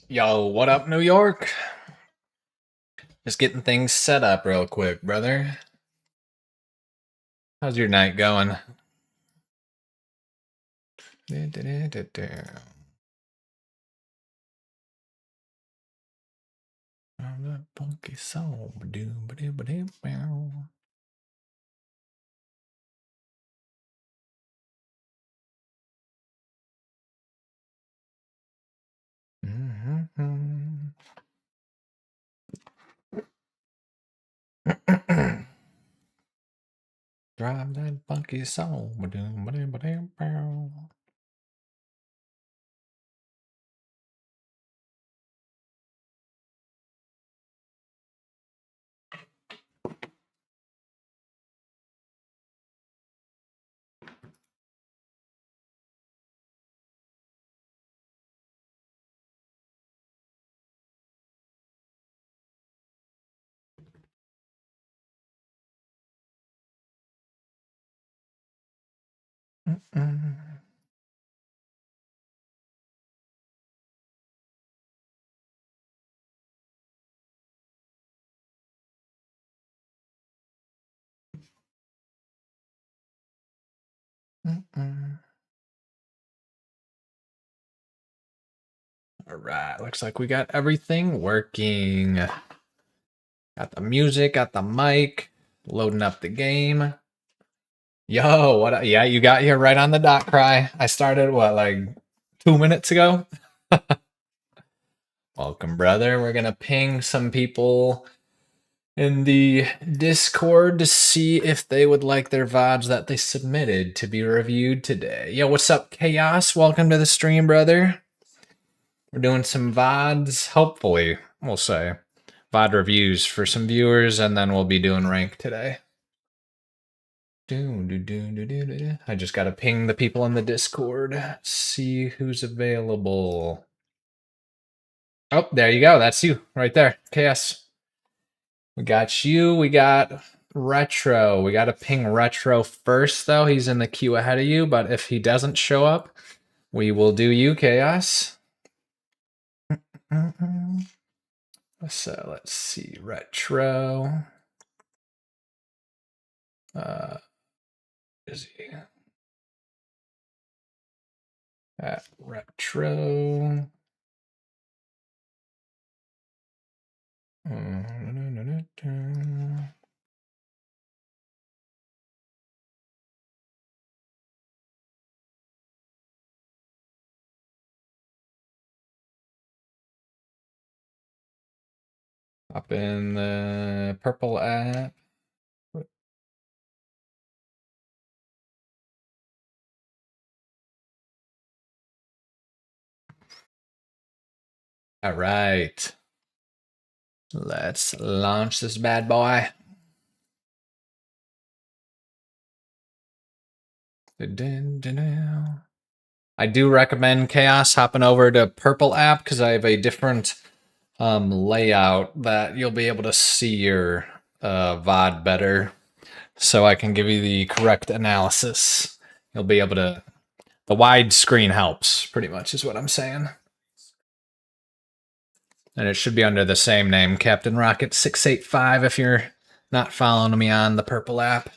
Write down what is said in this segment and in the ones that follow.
Yo, what up, New York? Just getting things set up real quick, brother. How's your night going? That funky soul. Drive that funky soul. All right, looks like we got everything working. Got the music, got the mic, loading up the game. Yo, what? Yeah, you got here right on the dot, Cry. I started, what, like 2 minutes ago? Welcome, brother. We're gonna ping some people in the Discord to see if they would like their VODs that they submitted to be reviewed today. Yo, what's up, Chaos? Welcome to the stream, brother. We're doing some VODs, hopefully, we'll say. VOD reviews for some viewers, and then we'll be doing rank today. I just gotta ping the people in the Discord, see who's available. Oh, there you go. That's you right there. Chaos. We got you. We got Retro. We got to ping Retro first, though. He's in the queue ahead of you, but if he doesn't show up, we will do you, Chaos. So let's see. Retro. Is he? At Retro. Hop in the purple app. All right. Let's launch this bad boy. I do recommend Chaos hopping over to Purple app because I have a different layout that you'll be able to see your VOD better. So I can give you the correct analysis. You'll be able to, the wide screen helps, pretty much is what I'm saying. And it should be under the same name, Captain Rocket 685 if you're not following me on the Purple app.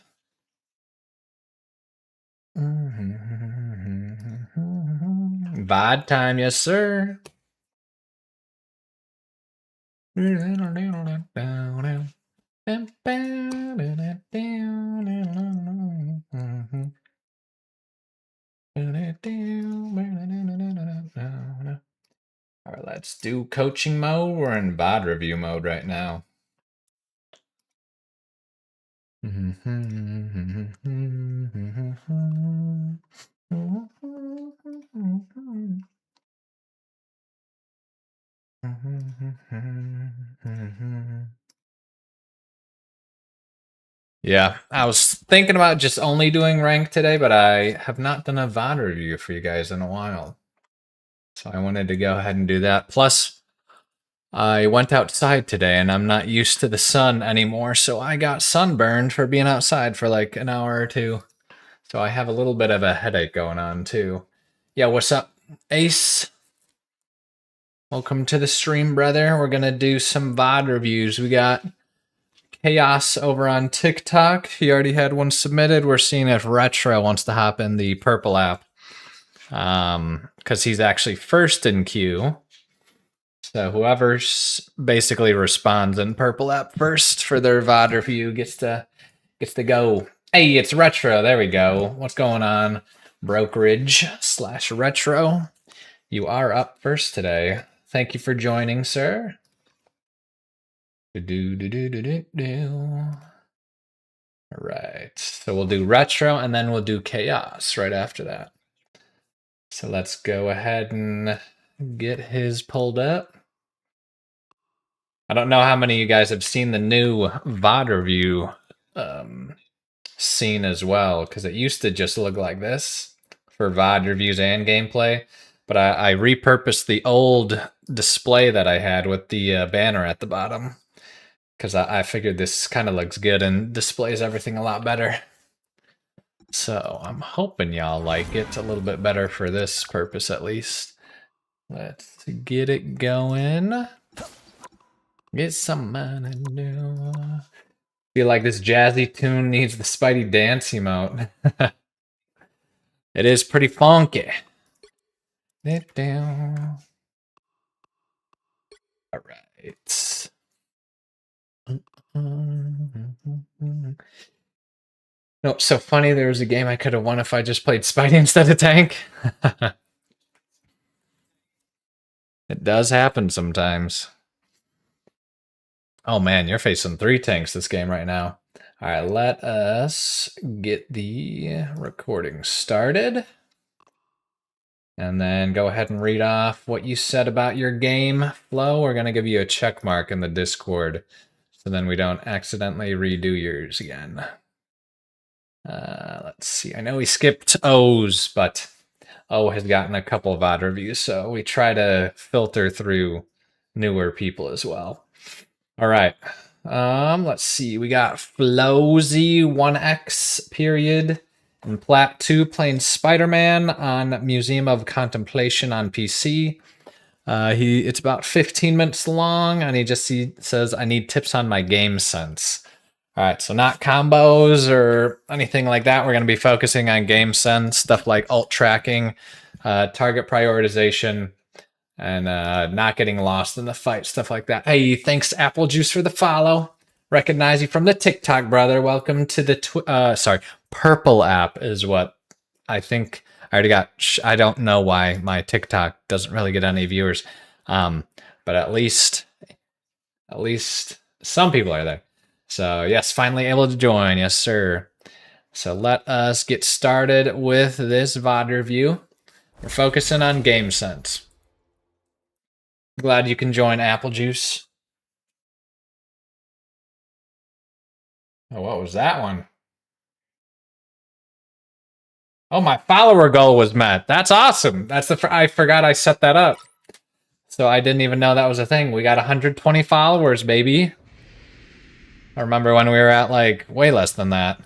VOD time, yes sir. All right, let's do coaching mode. We're in VOD review mode right now. Yeah, I was thinking about just only doing rank today, but I have not done a VOD review for you guys in a while. So I wanted to go ahead and do that. Plus, I went outside today and I'm not used to the sun anymore, so I got sunburned for being outside for like an hour or two. So I have a little bit of a headache going on too. Yeah, what's up, Ace? Welcome to the stream, brother. We're gonna do some VOD reviews. We got Chaos over on TikTok. He already had one submitted. We're seeing if Retro wants to hop in the purple app. Because he's actually first in queue. So whoever's basically responds in purple app first for their VOD review gets to go. Hey, it's Retro. There we go. What's going on? Brokerage/Retro. You are up first today. Thank you for joining, sir. All right. So we'll do Retro and then we'll do Chaos right after that. So let's go ahead and get his pulled up. I don't know how many of you guys have seen the new VOD review scene as well, because it used to just look like this for VOD reviews and gameplay. But I repurposed the old display that I had with the banner at the bottom, because I figured this kind of looks good and displays everything a lot better. So I'm hoping y'all like it a little bit better for this purpose at least. Let's get it going. Get some money new. Feel like this jazzy tune needs the Spidey dance emote. It is pretty funky. It down. All right. No, it's so funny. There was a game I could have won if I just played Spidey instead of Tank. It does happen sometimes. Oh man, you're facing 3 tanks this game right now. All right, let us get the recording started. And then go ahead and read off what you said about your game flow. We're going to give you a check mark in the Discord, so then we don't accidentally redo yours again. Let's see. I know we skipped O's, but O has gotten a couple of VOD reviews, so we try to filter through newer people as well. All right. Let's see. We got Flowsy1X period and Plat 2 playing Spider-Man on Museum of Contemplation on PC. It's about 15 minutes long, and he says, I need tips on my game sense. All right, so not combos or anything like that. We're going to be focusing on game sense, stuff like alt tracking, target prioritization, and not getting lost in the fight, stuff like that. Hey, thanks Apple Juice for the follow. Recognize you from the TikTok, brother. Welcome to the purple app is what I think. I already got. I don't know why my TikTok doesn't really get any viewers, but at least some people are there. So yes, finally able to join. Yes, sir. So let us get started with this VOD review. We're focusing on game sense. Glad you can join, Apple Juice. Oh, what was that one? Oh, my follower goal was met. That's awesome. I forgot I set that up. So I didn't even know that was a thing. We got 120 followers, baby. I remember when we were at like way less than that.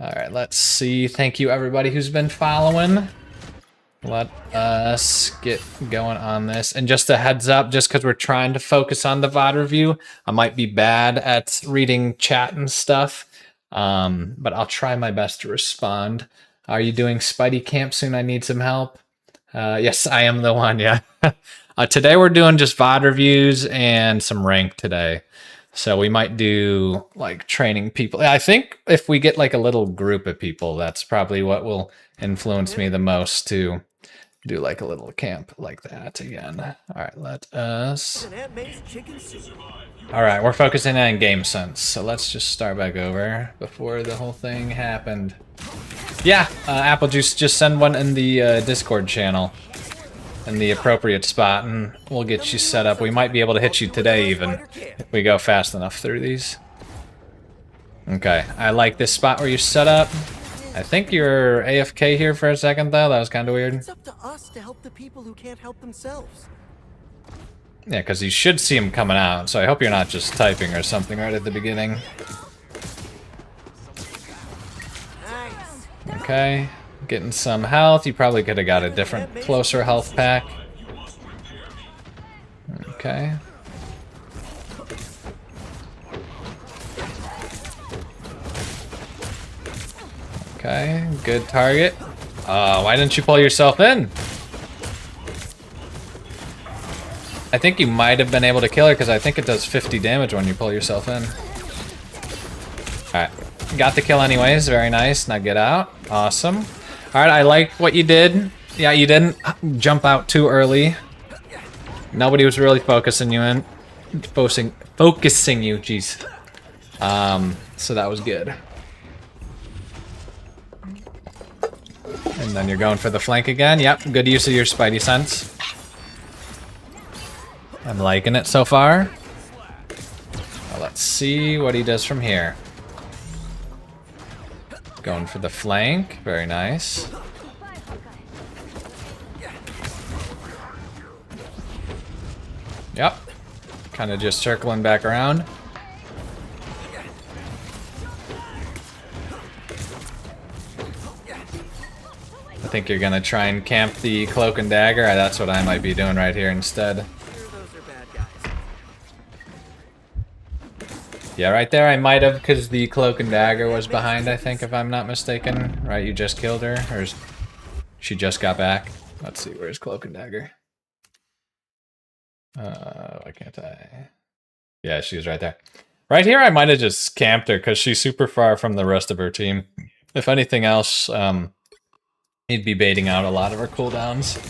All right, let's see. Thank you everybody who's been following. Let us get going on this. And just a heads up, just because we're trying to focus on the VOD review, I might be bad at reading chat and stuff, but I'll try my best to respond. Are you doing Spidey camp soon? I need some help. Yes, I am the one, yeah. Today we're doing just VOD reviews and some rank today. So we might do like training people. I think if we get like a little group of people, that's probably what will influence me the most to do like a little camp like that again. All right, let us. All right, we're focusing on game sense. So let's just start back over before the whole thing happened. Yeah, Apple Juice, just send one in the Discord channel in the appropriate spot and we'll get you set up. We might be able to hit you today even if we go fast enough through these. Okay, I like this spot where you set up. I think you're AFK here for a second though. That was kind of weird. It's up to us to help the people who can't help themselves. Yeah, because you should see him coming out, so I hope you're not just typing or something right at the beginning. Okay, getting some health. You probably could have got a different, closer health pack. Okay. Okay, good target. Why didn't you pull yourself in? I think you might have been able to kill her because I think it does 50 damage when you pull yourself in. Alright, got the kill anyways, very nice. Now get out, awesome. Alright, I like what you did. Yeah, you didn't jump out too early. Nobody was really focusing you in. Focusing you, jeez. So that was good. And then you're going for the flank again. Yep, good use of your Spidey sense. I'm liking it so far. Well, let's see what he does from here. Going for the flank, very nice. Yep, kind of just circling back around. I think you're gonna try and camp the cloak and dagger. That's what I might be doing right here instead. Yeah, right there I might have, because the cloak and dagger was behind, I think, if I'm not mistaken. Right, you just killed her, or she just got back. Let's see, where's cloak and dagger? Why can't I? Yeah, she's right there. Right here I might have just camped her, because she's super far from the rest of her team. If anything else, he'd be baiting out a lot of her cooldowns.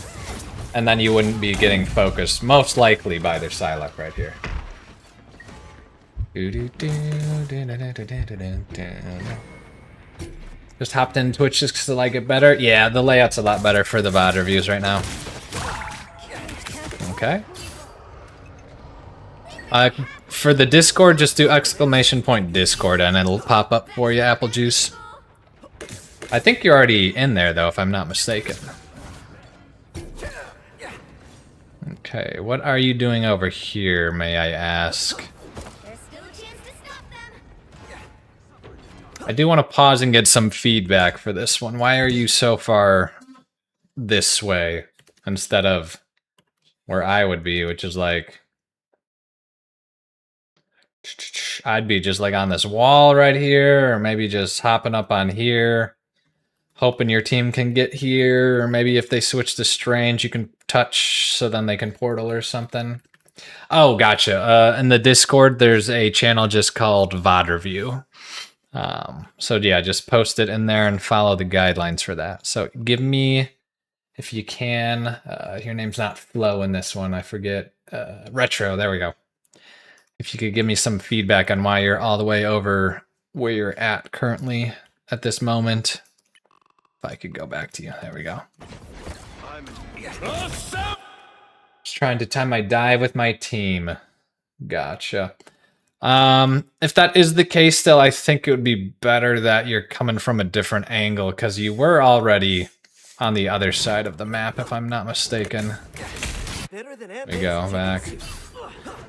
And then you wouldn't be getting focused, most likely by their Psylocke right here. Just hopped in Twitch just because I like it better. Yeah, the layout's a lot better for the VOD reviews right now. Okay. For the Discord, just do !Discord and it'll pop up for you, Apple Juice. I think you're already in there, though, if I'm not mistaken. Okay, what are you doing over here, may I ask? I do want to pause and get some feedback for this one. Why are you so far this way instead of where I would be, which is like... I'd be just like on this wall right here, or maybe just hopping up on here, hoping your team can get here, or maybe if they switch to Strange, you can touch so then they can portal or something. Oh, gotcha. In the Discord, there's a channel just called VOD Review. So yeah, just post it in there and follow the guidelines for that. So give me, if you can, your name's not Flo in this one, I forget. Retro, there we go. If you could give me some feedback on why you're all the way over where you're at currently at this moment. If I could go back to you, there we go. Just trying to time my dive with my team. Gotcha. If that is the case, still, I think it would be better that you're coming from a different angle, because you were already on the other side of the map, if I'm not mistaken. There we go, back.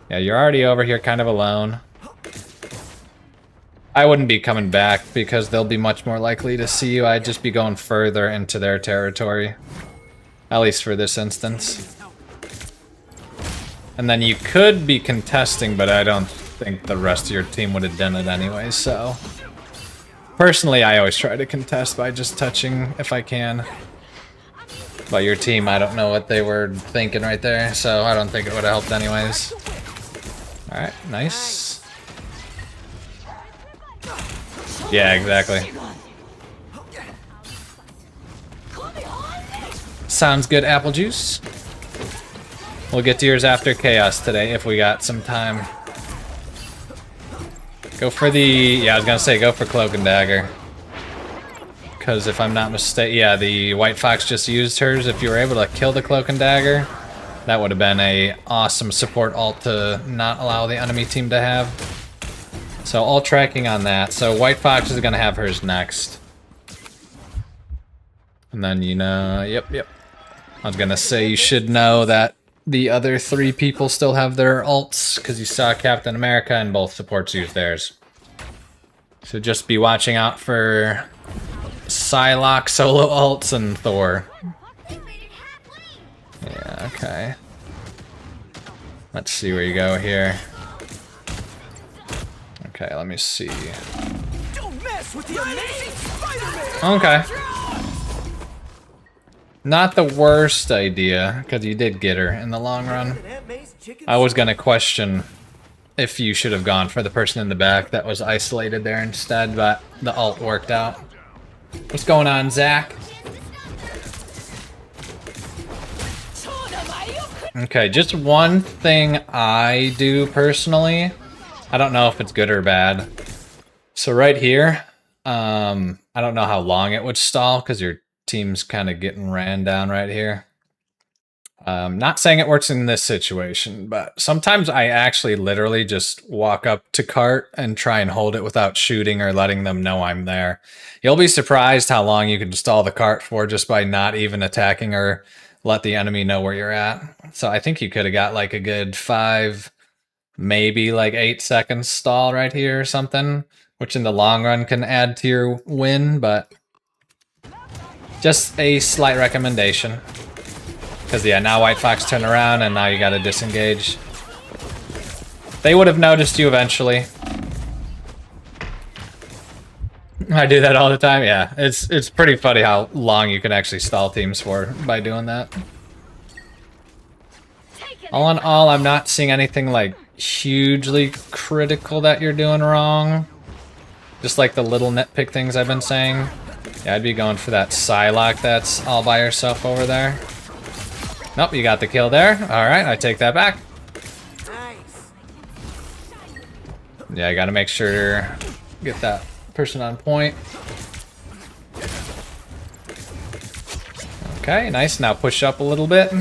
Yeah, you're already over here kind of alone. I wouldn't be coming back, because they'll be much more likely to see you. I'd just be going further into their territory. At least for this instance. And then you could be contesting, but I don't think the rest of your team would have done it anyway, so... Personally, I always try to contest by just touching if I can. But your team, I don't know what they were thinking right there, so I don't think it would have helped anyways. Alright, nice. Yeah, exactly. Sounds good, Apple Juice. We'll get to yours after Chaos today, if we got some time. Go for the... yeah, I was gonna say, go for Cloak and Dagger. Because if I'm not mistaken... yeah, the White Fox just used hers. If you were able to kill the Cloak and Dagger, that would have been a awesome support ult to not allow the enemy team to have. So all tracking on that. So White Fox is gonna have hers next. And then, you know... yep. I was gonna say, you should know that the other 3 people still have their ults, because you saw Captain America and both supports use theirs. So just be watching out for Psylocke solo ults and Thor. Yeah, okay. Let's see where you go here. Okay, let me see. Don't mess with the amazing Spider-Man! Okay. Not the worst idea, because you did get her in the long run. I was gonna question if you should have gone for the person in the back that was isolated there instead, but the ult worked out. What's going on, Zach? Okay, just one thing I do personally. I don't know if it's good or bad. So right here, I don't know how long it would stall because your team's kind of getting ran down right here. Not saying it works in this situation, but sometimes I actually literally just walk up to cart and try and hold it without shooting or letting them know I'm there. You'll be surprised how long you can stall the cart for just by not even attacking or let the enemy know where you're at. So I think you could have got like a good 5, maybe like 8 seconds stall right here or something, which in the long run can add to your win, but just a slight recommendation. Because, yeah, now White Fox turn around, and now you gotta disengage. They would have noticed you eventually. I do that all the time, yeah. It's pretty funny how long you can actually stall teams for by doing that. All in all, I'm not seeing anything, like, hugely critical that you're doing wrong. Just like the little nitpick things I've been saying. Yeah, I'd be going for that Psylocke that's all by herself over there. Nope, you got the kill there. Alright, I take that back. Nice. Yeah, I gotta make sure get that person on point. Okay, nice. Now push up a little bit.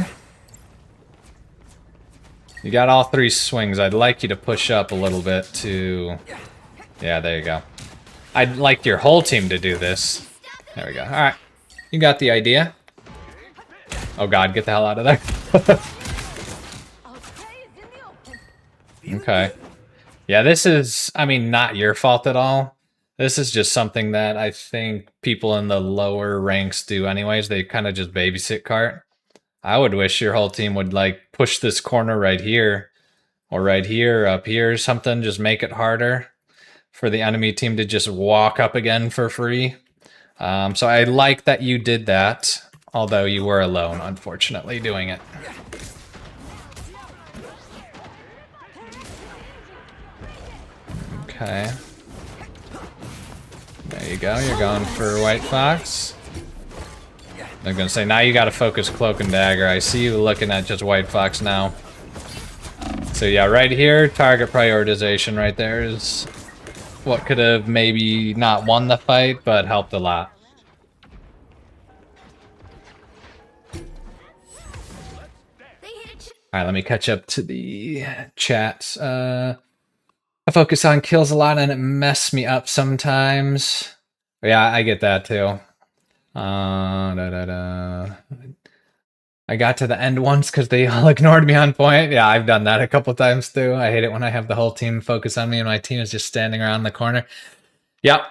You got all 3 swings. I'd like you to push up a little bit to... Yeah, there you go. I'd like your whole team to do this. There we go. Alright. You got the idea. Oh god, get the hell out of there. Okay. Yeah, this is, I mean, not your fault at all. This is just something that I think people in the lower ranks do anyways. They kind of just babysit cart. I would wish your whole team would, like, push this corner right here. Or right here, up here, something. Just make it harder for the enemy team to just walk up again for free. So I like that you did that. Although you were alone, unfortunately, doing it. Okay. There you go, you're going for White Fox. I'm gonna say, now you gotta focus Cloak and Dagger. I see you looking at just White Fox now. So yeah, right here, target prioritization right there is what could have maybe not won the fight, but helped a lot. Alright, let me catch up to the chats. I focus on kills a lot and it messes me up sometimes. Yeah, I get that too. I got to the end once because they all ignored me on point. Yeah, I've done that a couple times too. I hate it when I have the whole team focus on me and my team is just standing around the corner. Yep.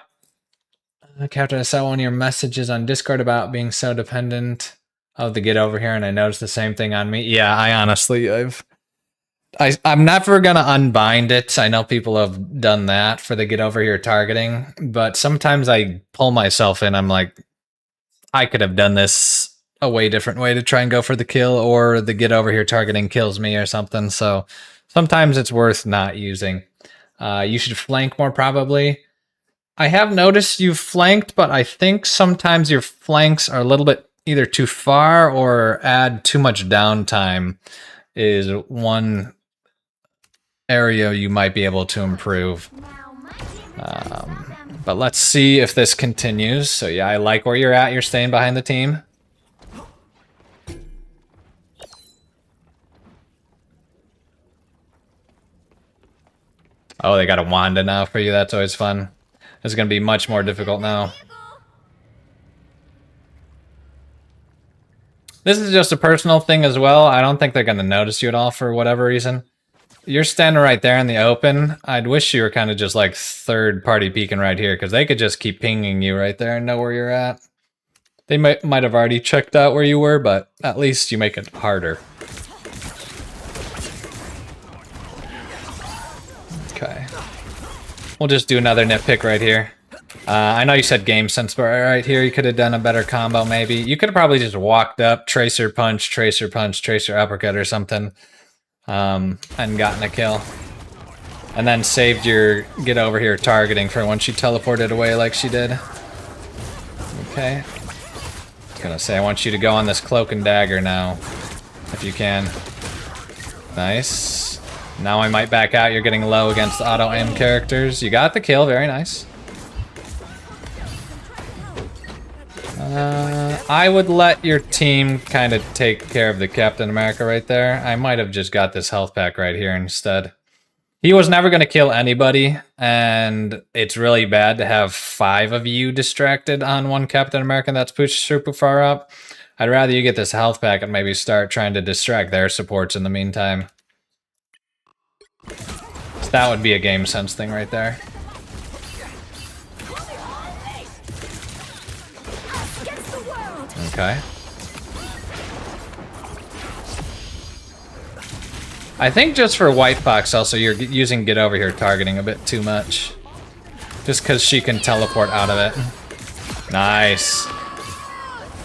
Captain, I saw one of your messages on Discord about being so dependent of the get over here, and I noticed the same thing on me. Yeah, I honestly, I'm never gonna unbind it. I know people have done that for the get over here targeting, but sometimes I pull myself in. I'm like, I could have done this a way different way to try and go for the kill, or the get over here targeting kills me or something. So sometimes it's worth not using. You should flank more probably. I have noticed you've flanked, but I think sometimes your flanks are a little bit either too far or add too much downtime is one area you might be able to improve. But let's see if this continues. So yeah, I like where you're at. You're staying behind the team. Oh, they got a Wanda now for you. That's always fun. It's going to be much more difficult now. This is just a personal thing as well. I don't think they're going to notice you at all for whatever reason. You're standing right there in the open. I'd wish you were kind of just like third party peeking right here, because they could just keep pinging you right there and know where you're at. They might have already checked out where you were, but at least you make it harder. Okay. We'll just do another nitpick right here. I know you said game sense, but right here you could have done a better combo maybe. You could have probably just walked up, tracer punch, tracer uppercut or something, and gotten a kill. And then saved your get over here targeting for when she teleported away like she did. Okay. I was gonna say, I want you to go on this cloak and dagger now, if you can. Nice. Now I might back out. You're getting low against auto-aim characters. You got the kill. Very nice. I would let your team kind of take care of the Captain America right there. I might have just got this health pack right here instead. He was never going to kill anybody, and it's really bad to have 5 of you distracted on one Captain America that's pushed super far up. I'd rather you get this health pack and maybe start trying to distract their supports in the meantime. So that would be a game sense thing right there. Okay. I think just for White Fox also you're using get over here targeting a bit too much. Just because she can teleport out of it. Nice.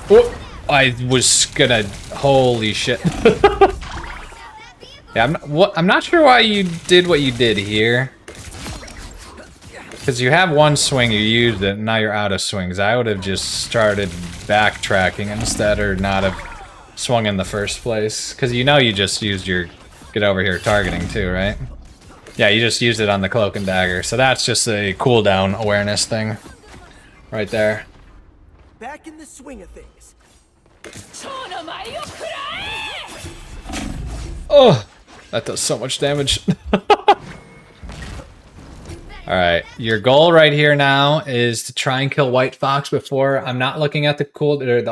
Whoop. I was gonna... Holy shit. Yeah, I'm not sure why you did what you did here. Because you have one swing, you used it, and now you're out of swings. I would have just started backtracking instead, or not have swung in the first place. Because you know you just used your get over here targeting too, right? Yeah, you just used it on the cloak and dagger. So that's just a cooldown awareness thing. Right there. Back in the swing of things. Oh! That does so much damage. Alright, your goal right here now is to try and kill White Fox before... I'm not looking at the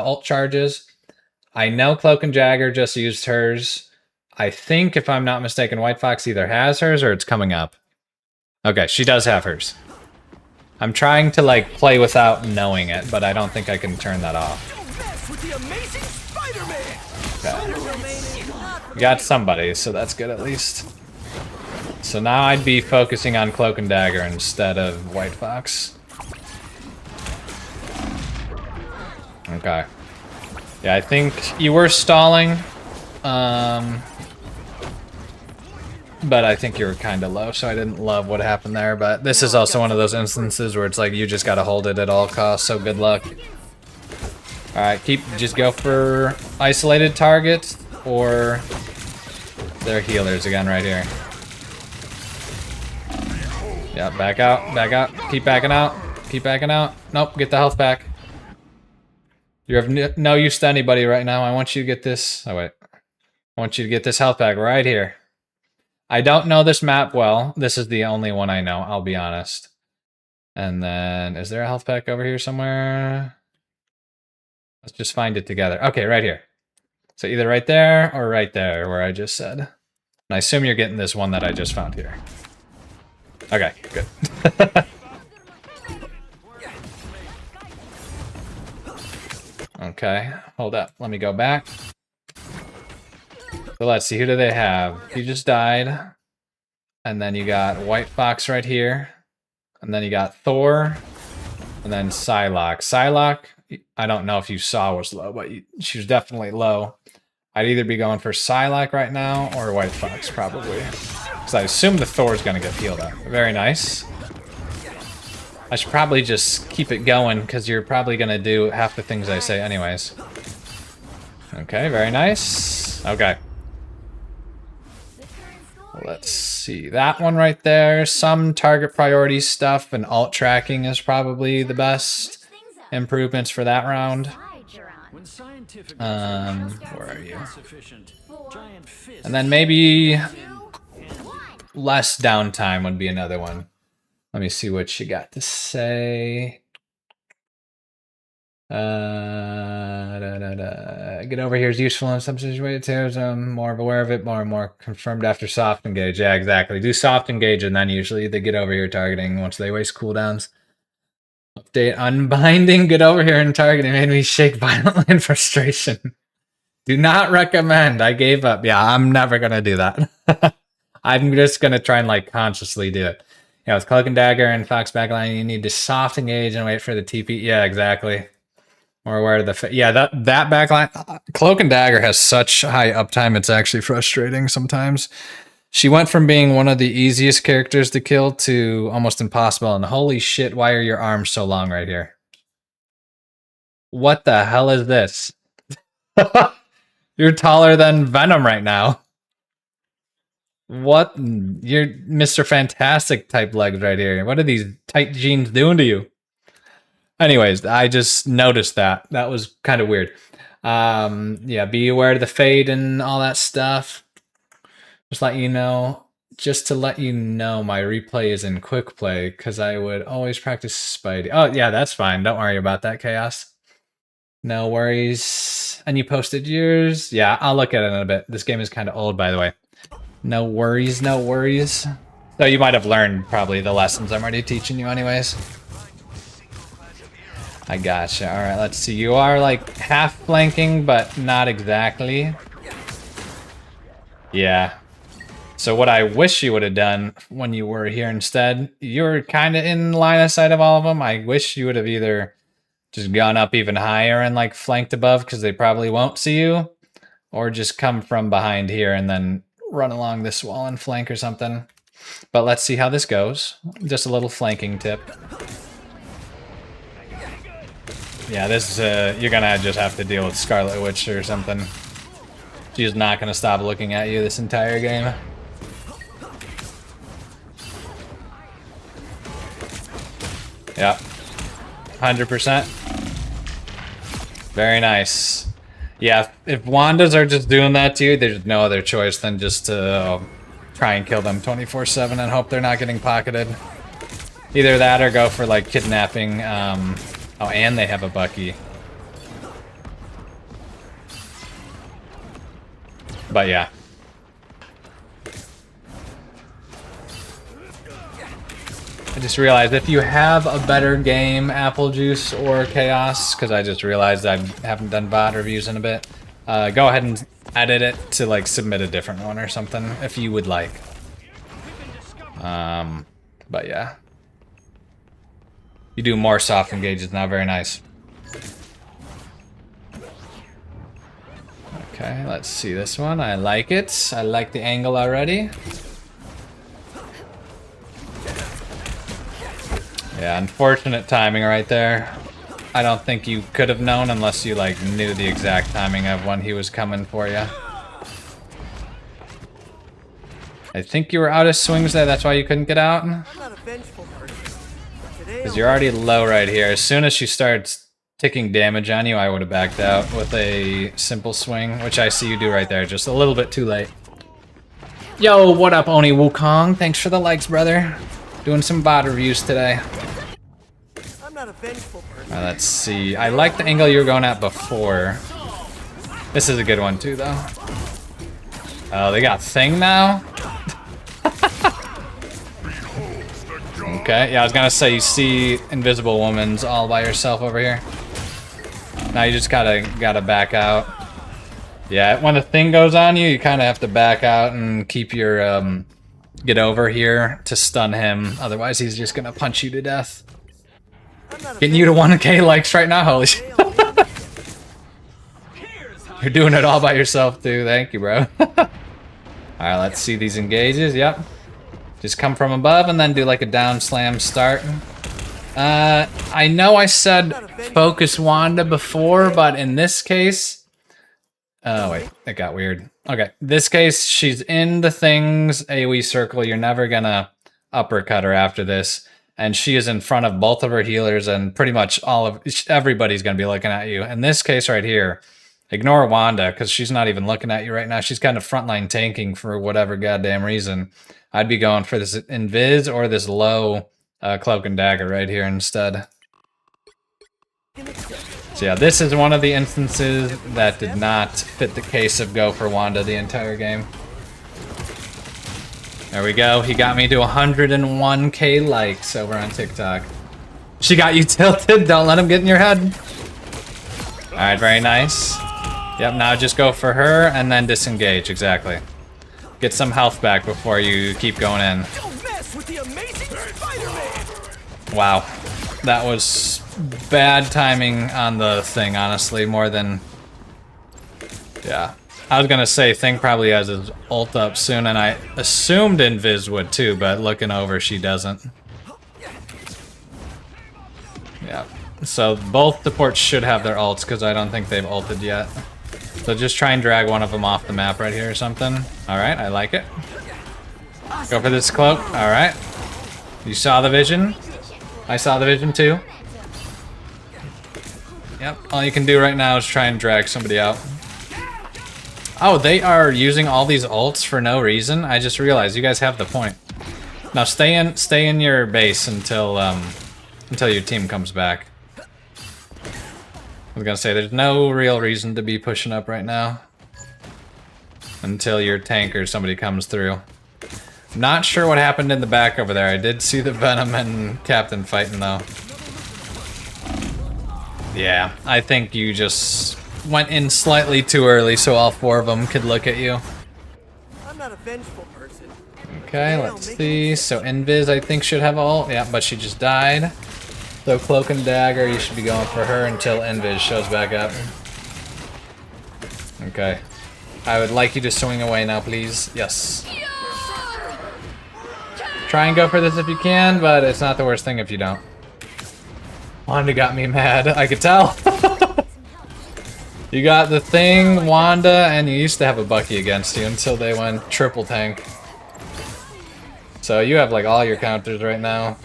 ult charges. I know Cloak and Dagger just used hers. I think, if I'm not mistaken, White Fox either has hers or it's coming up. Okay, she does have hers. I'm trying to, like, play without knowing it, but I don't think I can turn that off. Don't mess with the amazing Spider-Man. Okay. We got somebody, so that's good at least. So now I'd be focusing on Cloak and Dagger instead of White Fox. Okay. Yeah, I think you were stalling. But I think you were kind of low, so I didn't love what happened there. But this is also one of those instances where it's like you just gotta hold it at all costs, so good luck. Alright, just go for isolated targets, or they're healers again right here. Yeah, back out, keep backing out, keep backing out. Nope, get the health back. You're of no use to anybody right now. I want you to get this, oh wait. I want you to get this health pack right here. I don't know this map well. This is the only one I know, I'll be honest. And then, is there a health pack over here somewhere? Let's just find it together. Okay, right here. So either right there or right there, where I just said. And I assume you're getting this one that I just found here. Okay, good. Okay, hold up. Let me go back. So let's see, who do they have? He just died. And then you got White Fox right here. And then you got Thor. And then Psylocke. Psylocke, I don't know if you saw was low, but she was definitely low. I'd either be going for Psylocke right now or White Fox, probably. Because I assume the Thor's going to get healed up. Very nice. I should probably just keep it going, because you're probably going to do half the things I say anyways. Okay, very nice. Okay. Let's see. That one right there. Some target priority stuff and alt tracking is probably the best improvements for that round. Where are you? And then maybe less downtime would be another one. Let me see what she got to say. Get over here is useful in some situations. I'm more aware of it, more and more confirmed after soft engage. Yeah, exactly. Do soft engage and then usually they get over here targeting once they waste cooldowns. Update unbinding. Get over here and targeting made me shake violently in frustration. Do not recommend. I gave up. Yeah, I'm never gonna do that. I'm just gonna try and like consciously do it. You know, with Cloak and Dagger and Fox backline, you need to soft engage and wait for the TP. Yeah, exactly. Or where the yeah, that backline Cloak and Dagger has such high uptime, it's actually frustrating sometimes. She went from being one of the easiest characters to kill to almost impossible, and holy shit, why are your arms so long right here? What the hell is this? You're taller than Venom right now. What? You're Mr. Fantastic type legs right here. What are these tight jeans doing to you? Anyways, I just noticed that. That was kind of weird. Yeah, be aware of the fade and all that stuff. Just to let you know, my replay is in quick play because I would always practice Spidey. Oh, yeah, that's fine. Don't worry about that, Chaos. No worries. And you posted yours? Yeah, I'll look at it in a bit. This game is kind of old, by the way. No worries, no worries. So you might have learned probably the lessons I'm already teaching you anyways. I gotcha. All right, let's see. You are like half flanking, but not exactly. Yeah. So what I wish you would have done when you were here instead, you're kind of in line of sight of all of them. I wish you would have either just gone up even higher and like flanked above because they probably won't see you, or just come from behind here and then run along this wall and flank or something. But let's see how this goes. Just a little flanking tip. Yeah, this is, you're gonna just have to deal with Scarlet Witch or something. She's not gonna stop looking at you this entire game. Yep. 100%. Very nice. Yeah, if Wandas are just doing that to you, there's no other choice than just to try and kill them 24/7 and hope they're not getting pocketed. Either that or go for like kidnapping. Oh, and they have a Bucky. But yeah. I just realized if you have a better game, Apple Juice or Chaos, because I just realized I haven't done VOD reviews in a bit, go ahead and edit it to like submit a different one or something if you would like. But yeah. You do more soft engages now, very nice. Okay, let's see this one. I like it. I like the angle already. Yeah, unfortunate timing right there. I don't think you could have known unless you like knew the exact timing of when he was coming for you. I think you were out of swings there, that's why you couldn't get out. Because you're already low right here. As soon as she starts taking damage on you, I would have backed out with a simple swing, which I see you do right there, just a little bit too late. Yo, what up, Oni Wukong? Thanks for the likes, brother. Doing some VOD reviews today. I'm not a vengeful person. Let's see. I like the angle you were going at before. This is a good one too, though. Oh, they got Thing now? Okay, yeah, I was gonna say, you see Invisible Woman's all by yourself over here. Now you just gotta back out. Yeah, when the Thing goes on you, you kind of have to back out and keep your, get over here to stun him. Otherwise, he's just gonna punch you to death. Getting you to 1K likes right now, holy shit. You're doing it all by yourself, too. Thank you, bro. Alright, let's see these engages. Yep. Just come from above and then do like a down slam start. I know I said focus Wanda before, but in this case... Oh, wait. It got weird. Okay. This case, she's in the Thing's AoE circle. You're never gonna uppercut her after this. And she is in front of both of her healers, and pretty much everybody's gonna be looking at you. In this case right here, ignore Wanda, because she's not even looking at you right now. She's kind of frontline tanking for whatever goddamn reason. I'd be going for this Invis or this low Cloak and Dagger right here instead. So yeah, this is one of the instances that did not fit the case of go for Wanda the entire game. There we go. He got me to 101K likes over on TikTok. She got you tilted. Don't let him get in your head. All right, very nice. Yep, now just go for her and then disengage. Exactly. Get some health back before you keep going in. Don't mess with the amazing Spider-Man! Wow. That was bad timing on the thing, honestly, more than... Yeah. I was gonna say, Thing probably has his ult up soon, and I assumed Invis would too, but looking over, she doesn't. Yeah. So both supports should have their ults, because I don't think they've ulted yet. So just try and drag one of them off the map right here or something. Alright, I like it. Go for this cloak. Alright. You saw the vision. I saw the vision too. Yep, all you can do right now is try and drag somebody out. Oh, they are using all these ults for no reason? I just realized you guys have the point. Now stay in your base until your team comes back. I was gonna say, there's no real reason to be pushing up right now. Until your tank or somebody comes through. Not sure what happened in the back over there. I did see the Venom and Captain fighting though. Yeah, I think you just went in slightly too early so all four of them could look at you. I'm not a vengeful person. Okay, let's see. So Invis, I think, should have ult. Yeah, but she just died. So Cloak and Dagger, you should be going for her until Invis shows back up. Okay. I would like you to swing away now, please. Yes. Try and go for this if you can, but it's not the worst thing if you don't. Wanda got me mad, I could tell. You got the Thing, Wanda, and you used to have a Bucky against you until they went triple tank. So you have like all your counters right now.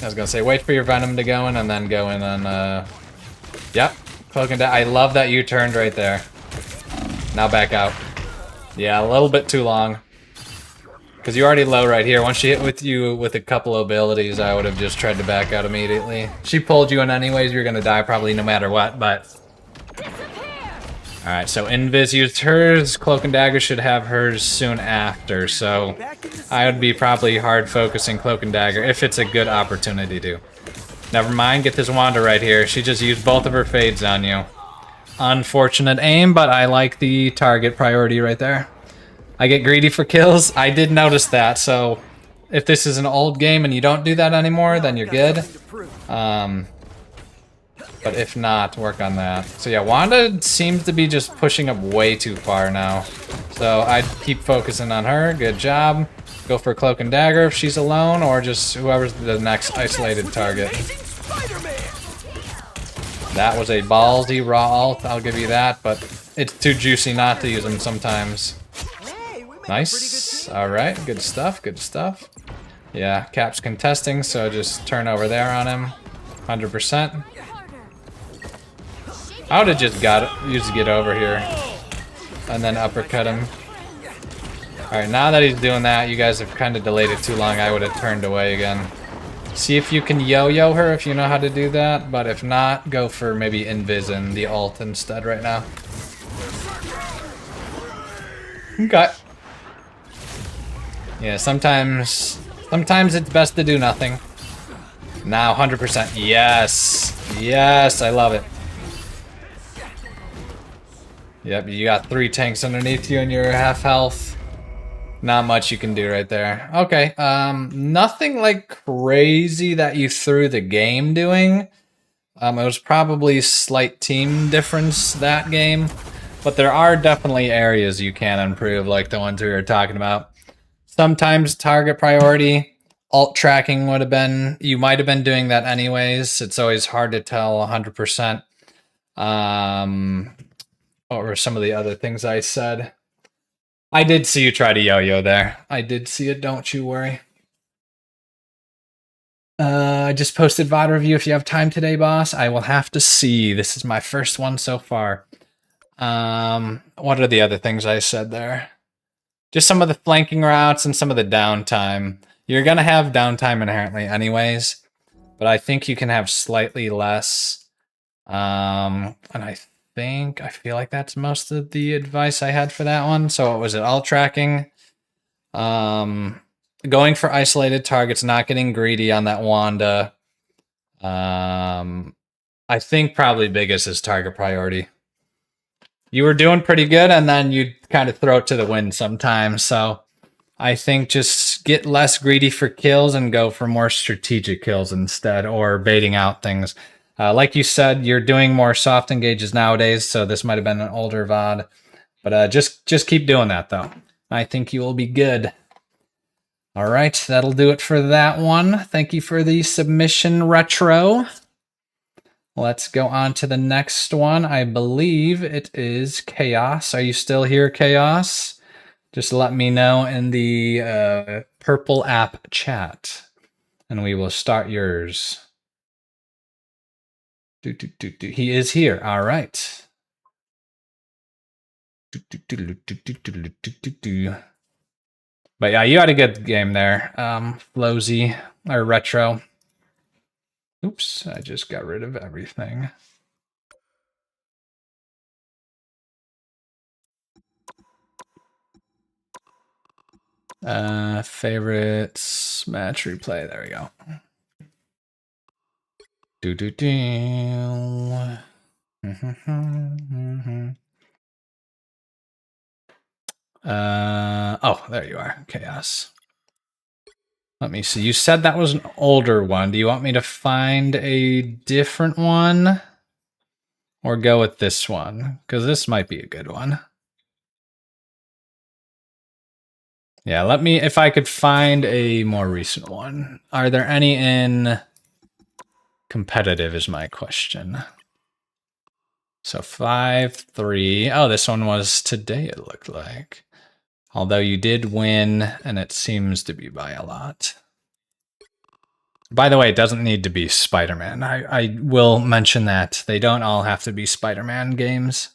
I was gonna say, wait for your Venom to go in and then go in on, yep, Cloak and Dagger. I love that you turned right there. Now back out. Yeah, a little bit too long. Because you're already low right here. Once she hit with you with a couple abilities, I would have just tried to back out immediately. She pulled you in anyways, you're gonna die probably no matter what, but... Alright, so Invis used hers, Cloak and Dagger should have hers soon after, so... I would be probably hard focusing Cloak and Dagger if it's a good opportunity to. Never mind, get this Wanda right here. She just used both of her fades on you. Unfortunate aim, but I like the target priority right there. I get greedy for kills. I did notice that, so if this is an old game and you don't do that anymore, then you're good. But if not, work on that. So yeah, Wanda seems to be just pushing up way too far now. So I'd keep focusing on her. Good job. Go for Cloak and Dagger if she's alone, or just whoever's the next isolated target. That was a ballsy raw ult, I'll give you that, but it's too juicy not to use them sometimes. Nice. Alright, good stuff, good stuff. Yeah, Cap's contesting, so just turn over there on him. 100%. I would have just used to get over here. And then uppercut him. Alright, now that he's doing that, you guys have kind of delayed it too long. I would have turned away again. See if you can yo-yo her if you know how to do that, but if not, go for maybe Invis and the ult instead right now. Okay. Yeah, sometimes it's best to do nothing. Now, 100%. Yes! Yes, I love it. Yep, you got 3 tanks underneath you and you're half health. Not much you can do right there. Okay, nothing like crazy that you threw the game doing. It was probably slight team difference that game. But there are definitely areas you can improve, like the ones we were talking about. Sometimes target priority, alt tracking would have been, you might have been doing that anyways. It's always hard to tell 100%. What were some of the other things I said? I did see you try to yo-yo there. I did see it, don't you worry. I just posted VOD review if you have time today, boss. I will have to see. This is my first one so far. What are the other things I said there? Just some of the flanking routes and some of the downtime. You're gonna have downtime inherently anyways, but I think you can have slightly less. And I feel like that's most of the advice I had for that one. So what was it? Alt tracking. Going for isolated targets, not getting greedy on that Wanda. I think probably biggest is target priority. you were doing pretty good, and then you kind of throw it to the wind sometimes. So I think just get less greedy for kills and go for more strategic kills instead, or baiting out things. Like you said, you're doing more soft engages nowadays, so this might have been an older VOD. But just keep doing that, though. I think you will be good. All right, that'll do it for that one. Thank you for the submission, Retro. Let's go on to the next one. I believe it is Chaos. Are you still here, Chaos? Just let me know in the purple app chat, and we will start yours. He is here. All right. But yeah, you had a good game there, Flowsy, or Retro. Oops, I just got rid of everything. Favorites, match replay, there we go. Oh, there you are, Chaos. Let me see. You said that was an older one. Do you want me to find a different one? Or go with this one? Because this might be a good one. Yeah, let me, if I could find a more recent one. Are there any in competitive is my question. So 5-3. Oh, this one was today, it looked like. Although you did win, and it seems to be by a lot. By the way, it doesn't need to be Spider-Man. I will mention that. They don't all have to be Spider-Man games.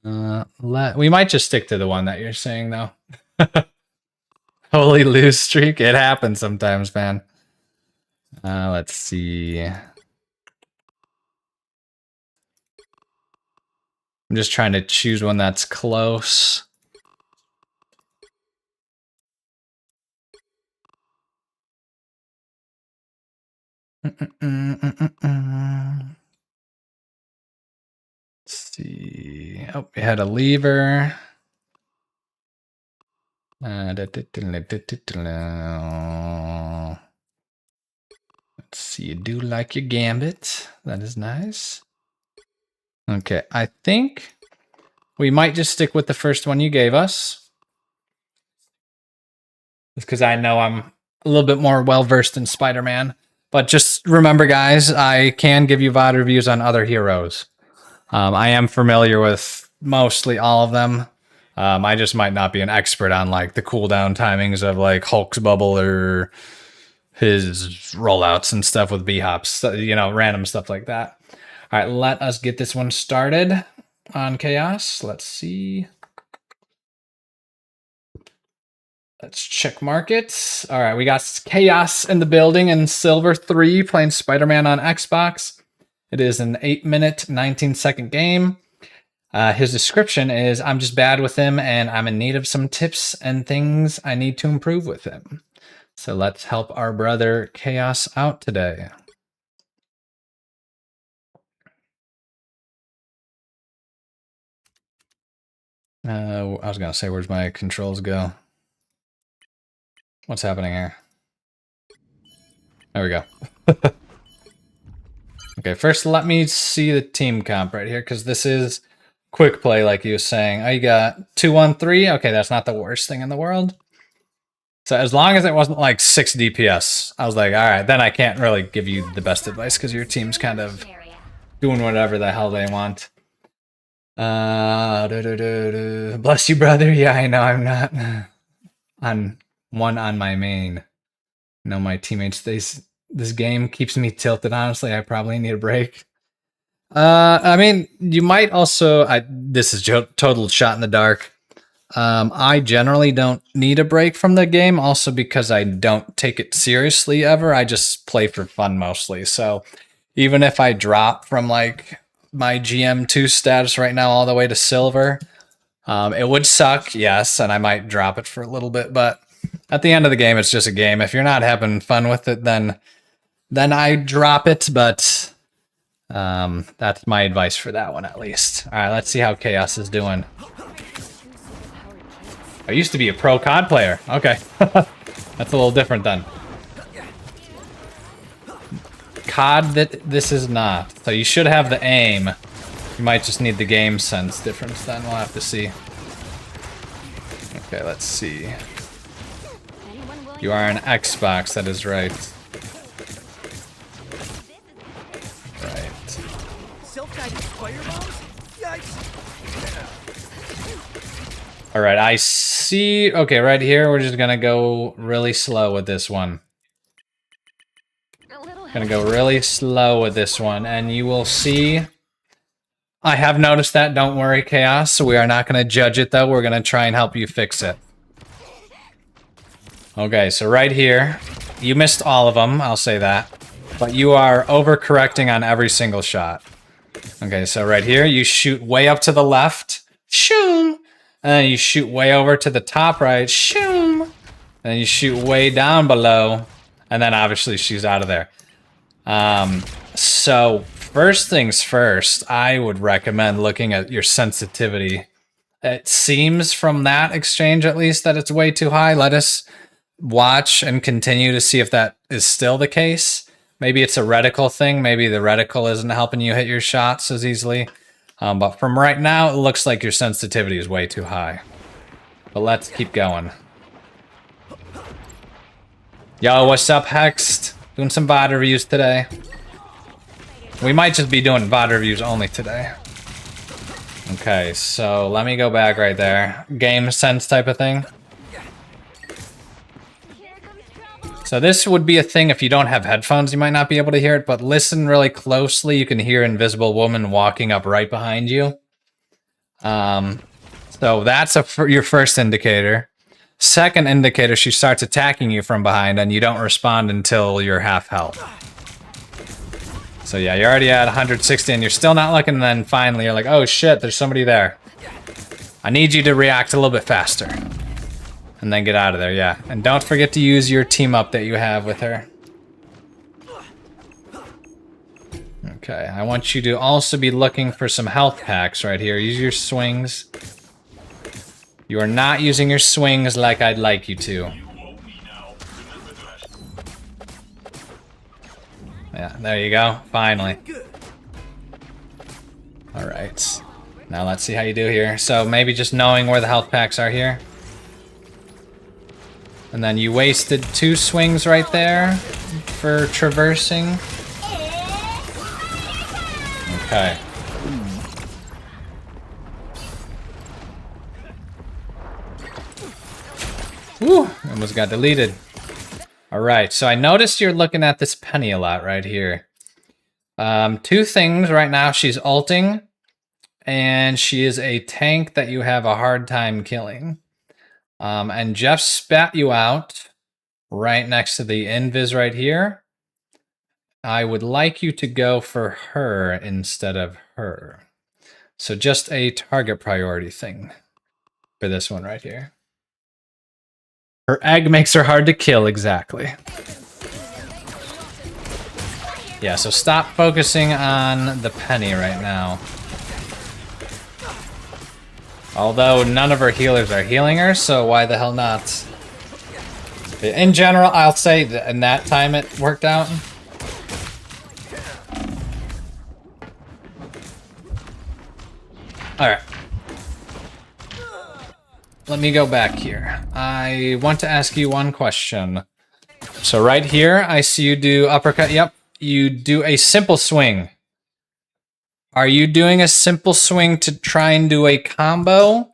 We might just stick to the one that you're saying, though. Holy lose streak. It happens sometimes, man. Let's see. I'm just trying to choose one that's close. Let's see. Oh, we had a lever. Let's see. You do like your gambit. That is nice. Okay, I think we might just stick with the first one you gave us. It's because I know I'm a little bit more well-versed in Spider-Man. But just remember, guys, I can give you VOD reviews on other heroes. I am familiar with mostly all of them. I just might not be an expert on like the cooldown timings of like Hulk's bubble or his rollouts and stuff with B-hops, you know, random stuff like that. All right, let us get this one started on Chaos. Let's see. Let's check markets. All right, we got Chaos in the building and Silver 3 playing Spider-Man on Xbox. It is an 8-minute, 19-second game. His description is, I'm just bad with him and I'm in need of some tips and things I need to improve with him. So let's help our brother Chaos out today. I was going to say, where's my controls go? What's happening here? There we go. Okay, first let me see the team comp right here, because this is quick play, like you was saying. I got 2-1-3. Okay, that's not the worst thing in the world. So as long as it wasn't like 6 DPS, I was like, all right, then I can't really give you the best advice because your team's kind of doing whatever the hell they want. Bless you, brother. Yeah, I know I'm not on one on my main. No, my teammates, this game keeps me tilted, honestly. I probably need a break. I mean, you might also, this is total shot in the dark. I generally don't need a break from the game, also because I don't take it seriously ever. I just play for fun mostly. So even if I drop from like my GM2 status right now all the way to silver, it would suck, yes, and I might drop it for a little bit, but at the end of the game, it's just a game. If you're not having fun with it, then I drop it, but That's my advice for that one, at least. All right, let's see how Chaos is doing. I used to be a pro COD player. Okay. That's a little different then. COD, this is not. So you should have the aim. You might just need the game sense difference then. We'll have to see. Okay, let's see. You are an Xbox, that is right. Right. Self-guided firebombs? Yikes. Alright, I see. Okay, right here, we're just gonna go really slow with this one. Gonna go really slow with this one, and you will see. I have noticed that. Don't worry, Chaos. So we are not gonna judge it, though. We're gonna try and help you fix it. Okay, so right here, you missed all of them, I'll say that. But you are overcorrecting on every single shot. Okay, so right here, you shoot way up to the left. Shoom! And then you shoot way over to the top right. Shoom! And then you shoot way down below. And then obviously she's out of there. So first things first, I would recommend looking at your sensitivity. It seems from that exchange, at least, that it's way too high. Let us watch and continue to see if that is still the case. Maybe it's a reticle thing. Maybe the reticle isn't helping you hit your shots as easily. But from right now, it looks like your sensitivity is way too high. But let's keep going. Yo, what's up, Hexed? Doing some VOD reviews today. We might just be doing VOD reviews only today. Okay, so let me go back right there. Game sense type of thing. So this would be a thing if you don't have headphones, you might not be able to hear it, but listen really closely. You can hear Invisible Woman walking up right behind you. So that's your first indicator. Second indicator, she starts attacking you from behind and you don't respond until you're half health. So yeah, you're already at 160 and you're still not looking, and then finally you're like, oh shit, there's somebody there. I need you to react a little bit faster. And then get out of there, yeah. And don't forget to use your team up that you have with her. Okay, I want you to also be looking for some health packs right here. Use your swings. You are not using your swings like I'd like you to. Yeah, there you go. Finally. Alright. Now let's see how you do here. So maybe just knowing where the health packs are here. And then you wasted 2 swings right there for traversing. Okay. Woo! Almost got deleted. Alright, so I noticed you're looking at this Penny a lot right here. 2 things right now. She's ulting, and she is a tank that you have a hard time killing. And Jeff spat you out right next to the invis right here. I would like you to go for her instead of her. So just a target priority thing for this one right here. Her egg makes her hard to kill, exactly. Yeah, so stop focusing on the Penny right now. Although none of her healers are healing her, so why the hell not? In general, I'll say that in that time it worked out. Alright. Let me go back here. I want to ask you one question. So right here, I see you do uppercut. Yep, you do a simple swing. Are you doing a simple swing to try and do a combo?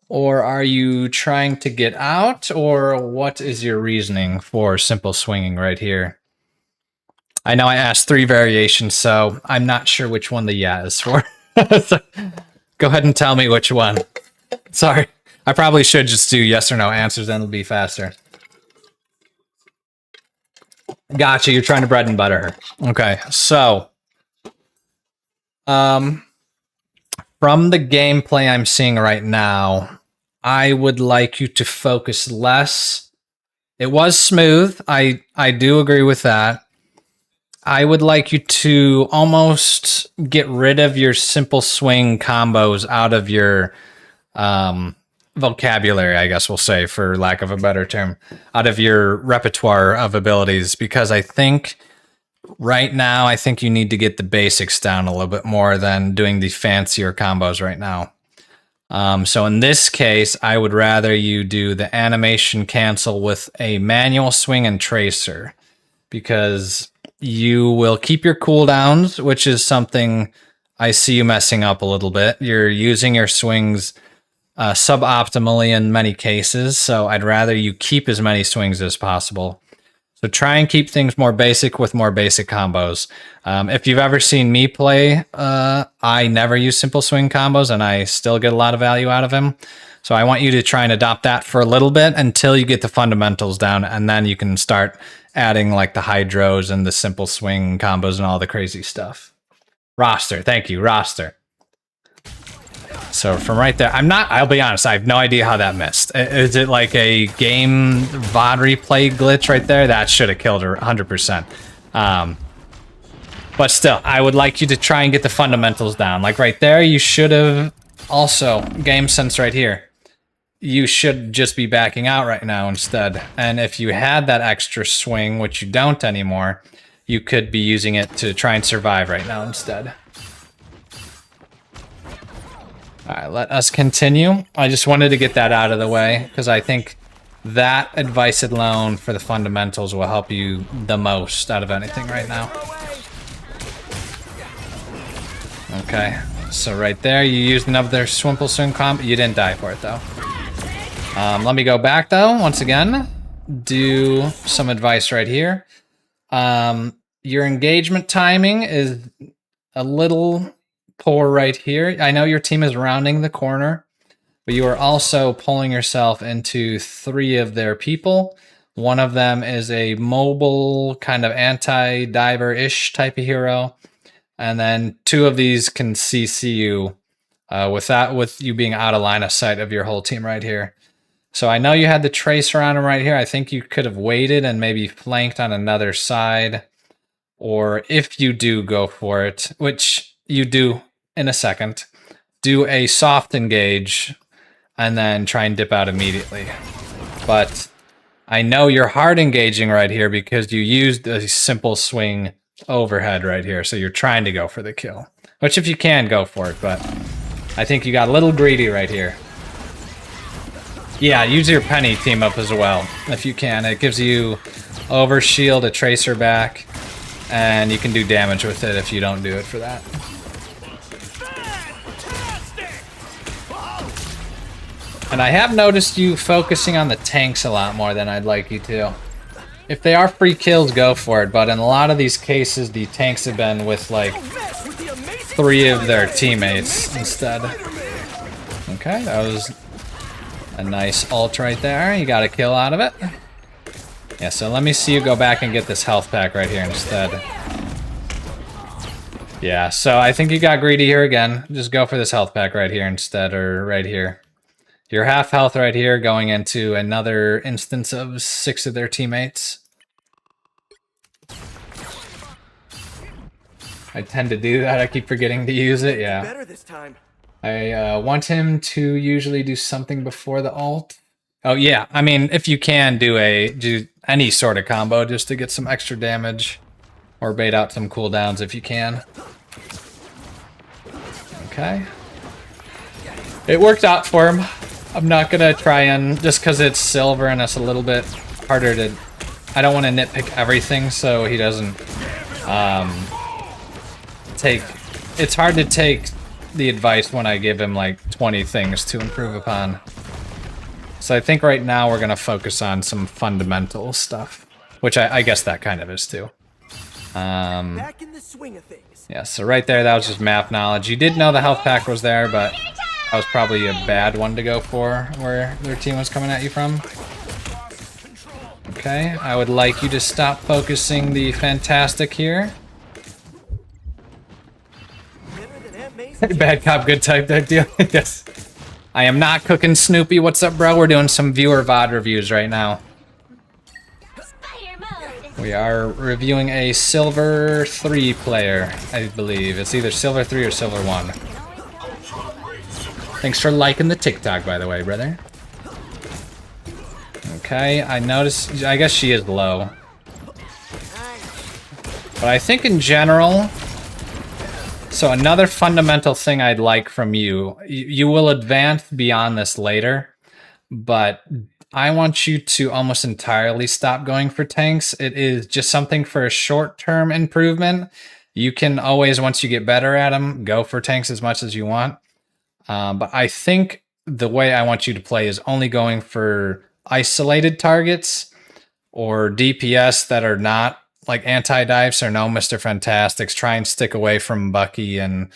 Or are you trying to get out? Or what is your reasoning for simple swinging right here? I know I asked 3 variations, so I'm not sure which one the yeah is for. So, go ahead and tell me which one. Sorry. I probably should just do yes or no answers, then it'll be faster. Gotcha, you're trying to bread and butter her. Okay, so... from the gameplay I'm seeing right now, I would like you to focus less. It was smooth. I do agree with that. I would like you to almost get rid of your simple swing combos out of your vocabulary, I guess we'll say, for lack of a better term, out of your repertoire of abilities, because I think right now, I think you need to get the basics down a little bit more than doing the fancier combos right now. So in this case, I would rather you do the animation cancel with a manual swing and tracer, because you will keep your cooldowns, which is something I see you messing up a little bit. You're using your swings suboptimally in many cases, so I'd rather you keep as many swings as possible. So try and keep things more basic with more basic combos. If you've ever seen me play, I never use simple swing combos, and I still get a lot of value out of them. So I want you to try and adopt that for a little bit until you get the fundamentals down, and then you can start adding like the hydros and the simple swing combos and all the crazy stuff. Roster, thank you, roster. So from right there, I'll be honest, I have no idea how that missed. Is it like a game VOD replay glitch right there? That should have killed her 100%. But still, I would like you to try and get the fundamentals down. Like right there, you should have also, game sense right here. You should just be backing out right now instead. And if you had that extra swing, which you don't anymore, you could be using it to try and survive right now instead. All right, let us continue. I just wanted to get that out of the way because I think that advice alone for the fundamentals will help you the most out of anything right now. Okay, so right there, you used another Swimple Swing comp. You didn't die for it though. Let me go back though, once again. Do some advice right here. Your engagement timing is a little poor right here. I know your team is rounding the corner, but you are also pulling yourself into 3 of their people. One of them is a mobile kind of anti-diver-ish type of hero. And then 2 of these can CC you with you being out of line of sight of your whole team right here. So I know you had the tracer on him right here. I think you could have waited and maybe flanked on another side. Or if you do go for it, which you do in a second, do a soft engage and then try and dip out immediately. But I know you're hard engaging right here because you used a simple swing overhead right here. So you're trying to go for the kill, which if you can, go for it. But I think you got a little greedy right here. Yeah, use your penny team up as well if you can. It gives you overshield, a tracer back, and you can do damage with it if you don't do it for that. And I have noticed you focusing on the tanks a lot more than I'd like you to. If they are free kills, go for it, but in a lot of these cases, the tanks have been with like 3 of their teammates instead. Okay, that was a nice ult right there. You got a kill out of it. Yeah, so let me see you go back and get this health pack right here instead. Yeah, so I think you got greedy here again. Just go for this health pack right here instead, or right here. You're half health right here, going into another instance of 6 of their teammates. I tend to do that. I keep forgetting to use it. Yeah. Better this time. I want him to usually do something before the ult. Oh yeah, I mean, if you can do any sort of combo just to get some extra damage, or bait out some cooldowns if you can. Okay. It worked out for him. I'm not gonna try and, just because it's silver and it's a little bit harder to, I don't want to nitpick everything so he doesn't it's hard to take the advice when I give him like 20 things to improve upon. So I think right now we're gonna focus on some fundamental stuff, which I guess that kind of is too. Back in the swing of things. Yeah, so right there, that was just map knowledge. You did know the health pack was there, but that was probably a bad one to go for where their team was coming at you from. Okay, I would like you to stop focusing the fantastic here. Bad cop, good type deal. Yes. I am not cooking Snoopy. What's up, bro? We're doing some viewer VOD reviews right now. We are reviewing a Silver 3 player, I believe. It's either Silver 3 or Silver 1. Thanks for liking the TikTok, by the way, brother. Okay, I noticed... I guess she is low. But I think in general... So another fundamental thing I'd like from you... You will advance beyond this later, but... I want you to almost entirely stop going for tanks. It is just something for a short-term improvement. You can always, once you get better at them, go for tanks as much as you want. But I think the way I want you to play is only going for isolated targets or DPS that are not like anti-dives or no Mr. Fantastics. Try and stick away from Bucky and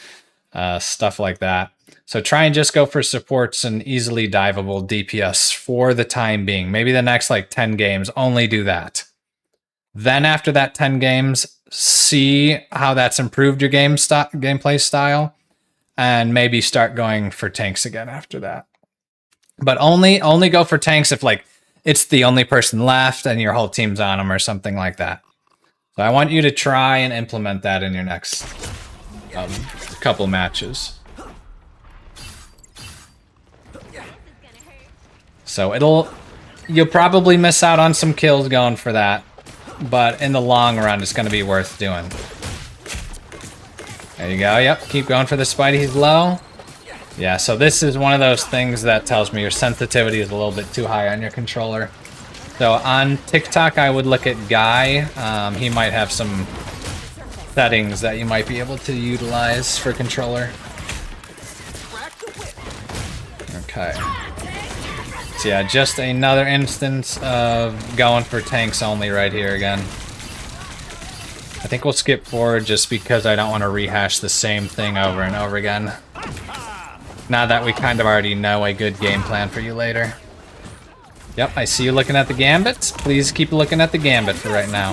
stuff like that. So try and just go for supports and easily diveable DPS for the time being. Maybe the next like 10 games, only do that. Then after that 10 games, see how that's improved your gameplay style, and maybe start going for tanks again after that. But only go for tanks if like it's the only person left and your whole team's on them or something like that. So I want you to try and implement that in your next couple matches. So you'll probably miss out on some kills going for that, but in the long run, it's going to be worth doing. There you go. Yep, keep going for the Spidey. He's low. Yeah, so this is one of those things that tells me your sensitivity is a little bit too high on your controller. So on TikTok, I would look at Guy. He might have some settings that you might be able to utilize for controller. Okay. So yeah, just another instance of going for tanks only right here again. I think we'll skip forward just because I don't want to rehash the same thing over and over again. Now that we kind of already know a good game plan for you later. Yep, I see you looking at the gambits. Please keep looking at the gambit for right now.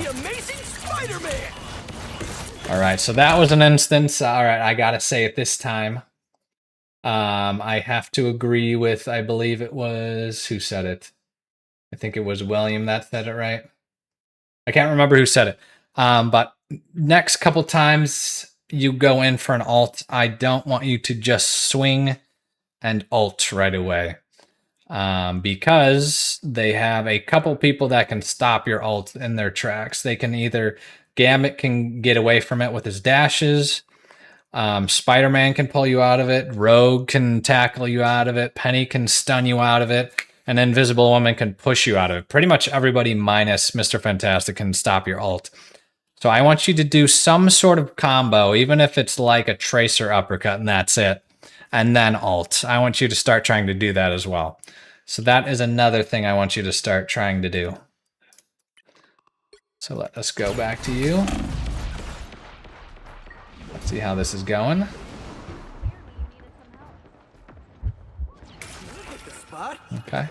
Alright, so that was an instance. Alright, I gotta say it this time. I have to agree with, I believe it was, who said it? I think it was William that said it, right? I can't remember who said it. But next couple times you go in for an ult, I don't want you to just swing and ult right away. Because they have a couple people that can stop your ult in their tracks. They can either, Gambit can get away from it with his dashes, Spider-Man can pull you out of it, Rogue can tackle you out of it, Penny can stun you out of it, and Invisible Woman can push you out of it. Pretty much everybody minus Mr. Fantastic can stop your ult. So I want you to do some sort of combo, even if it's like a Tracer uppercut and that's it, and then ult. I want you to start trying to do that as well. So that is another thing I want you to start trying to do. So let us go back to you. Let's see how this is going. Okay.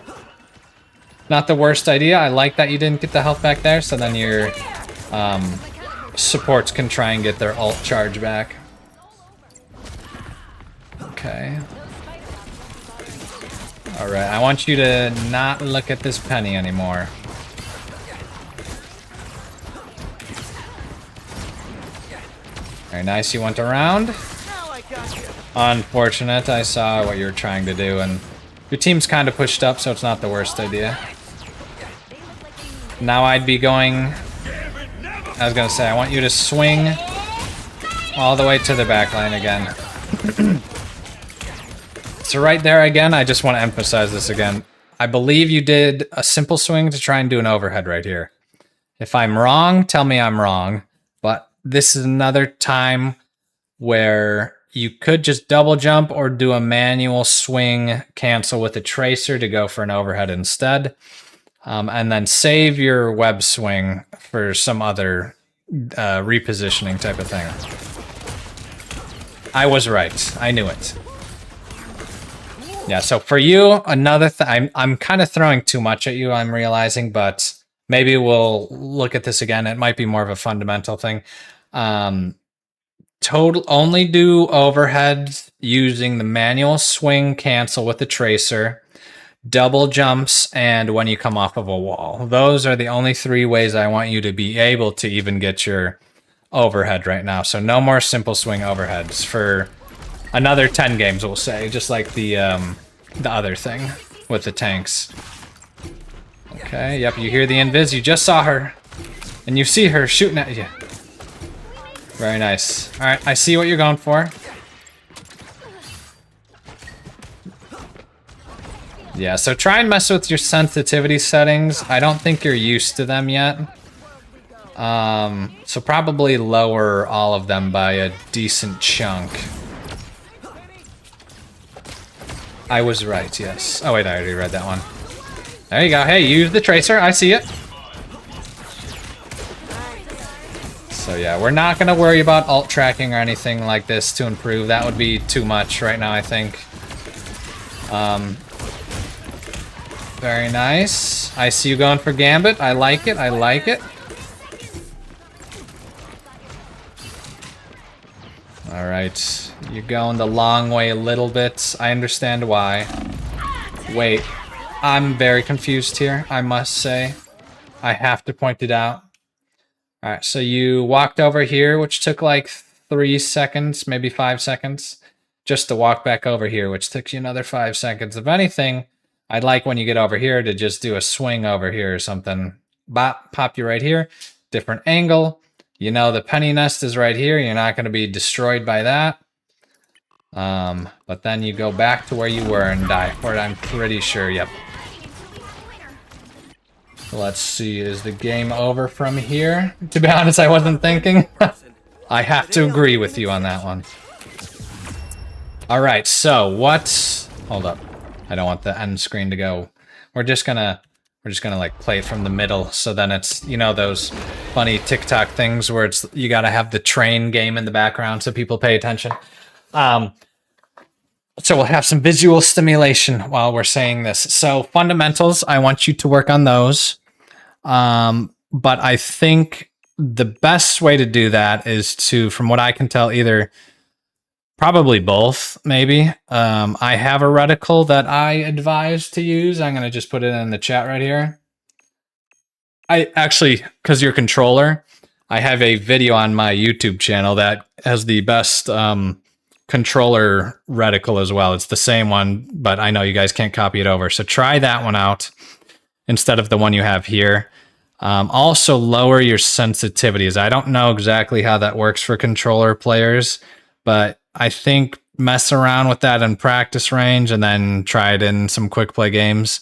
Not the worst idea. I like that you didn't get the health back there, so then your supports can try and get their ult charge back. Okay. Alright, I want you to not look at this Penny anymore. Very nice, you went around. Unfortunate, I saw what you were trying to do, and your team's kind of pushed up, so it's not the worst idea. Now I'd be going... I was gonna say, I want you to swing all the way to the back line again. So right there again, I just want to emphasize this again. I believe you did a simple swing to try and do an overhead right here. If I'm wrong, tell me I'm wrong. But this is another time where you could just double jump or do a manual swing cancel with a tracer to go for an overhead instead. And then save your web swing for some other repositioning type of thing. I was right. I knew it. Yeah, so for you, another thing, I'm kind of throwing too much at you, I'm realizing, but maybe we'll look at this again. It might be more of a fundamental thing. Only do overheads using the manual swing cancel with the tracer. double jumps, and when you come off of a wall. Those are the only 3 ways I want you to be able to even get your overhead right now. So no more simple swing overheads for another 10 games, we'll say, just like the other thing with the tanks. Okay, yep, you hear the invis, you just saw her. And you see her shooting at you. Very nice. Alright, I see what you're going for. Yeah, so try and mess with your sensitivity settings. I don't think you're used to them yet. So probably lower all of them by a decent chunk. I was right, yes. Oh wait, I already read that one. There you go. Hey, use the tracer. I see it. So yeah, we're not going to worry about alt tracking or anything like this to improve. That would be too much right now, I think. Very nice. I see you going for Gambit. I like it. I like it. Alright. You're going the long way a little bit. I understand why. Wait. I'm very confused here, I must say. I have to point it out. Alright, so you walked over here, which took like 3 seconds, maybe 5 seconds, just to walk back over here, which took you another 5 seconds. If anything, I'd like when you get over here to just do a swing over here or something. Bop, pop you right here. Different angle. You know the penny nest is right here. You're not going to be destroyed by that. But then you go back to where you were and die for it, I'm pretty sure. Yep. Let's see, is the game over from here? To be honest, I wasn't thinking. I have to agree with you on that one. Alright, so what... Hold up. I don't want the end screen to go. We're just gonna like play it from the middle, so then it's, you know, those funny TikTok things where it's you gotta have the train game in the background so people pay attention. So we'll have some visual stimulation while we're saying this. So fundamentals, I want you to work on those. But I think the best way to do that is to, from what I can tell, either probably both, maybe. I have a reticle that I advise to use. I'm going to just put it in the chat right here. I actually, because your controller, I have a video on my YouTube channel that has the best controller reticle as well. It's the same one, but I know you guys can't copy it over. So try that one out instead of the one you have here. Also lower your sensitivities. I don't know exactly how that works for controller players, but I think mess around with that in practice range and then try it in some quick play games.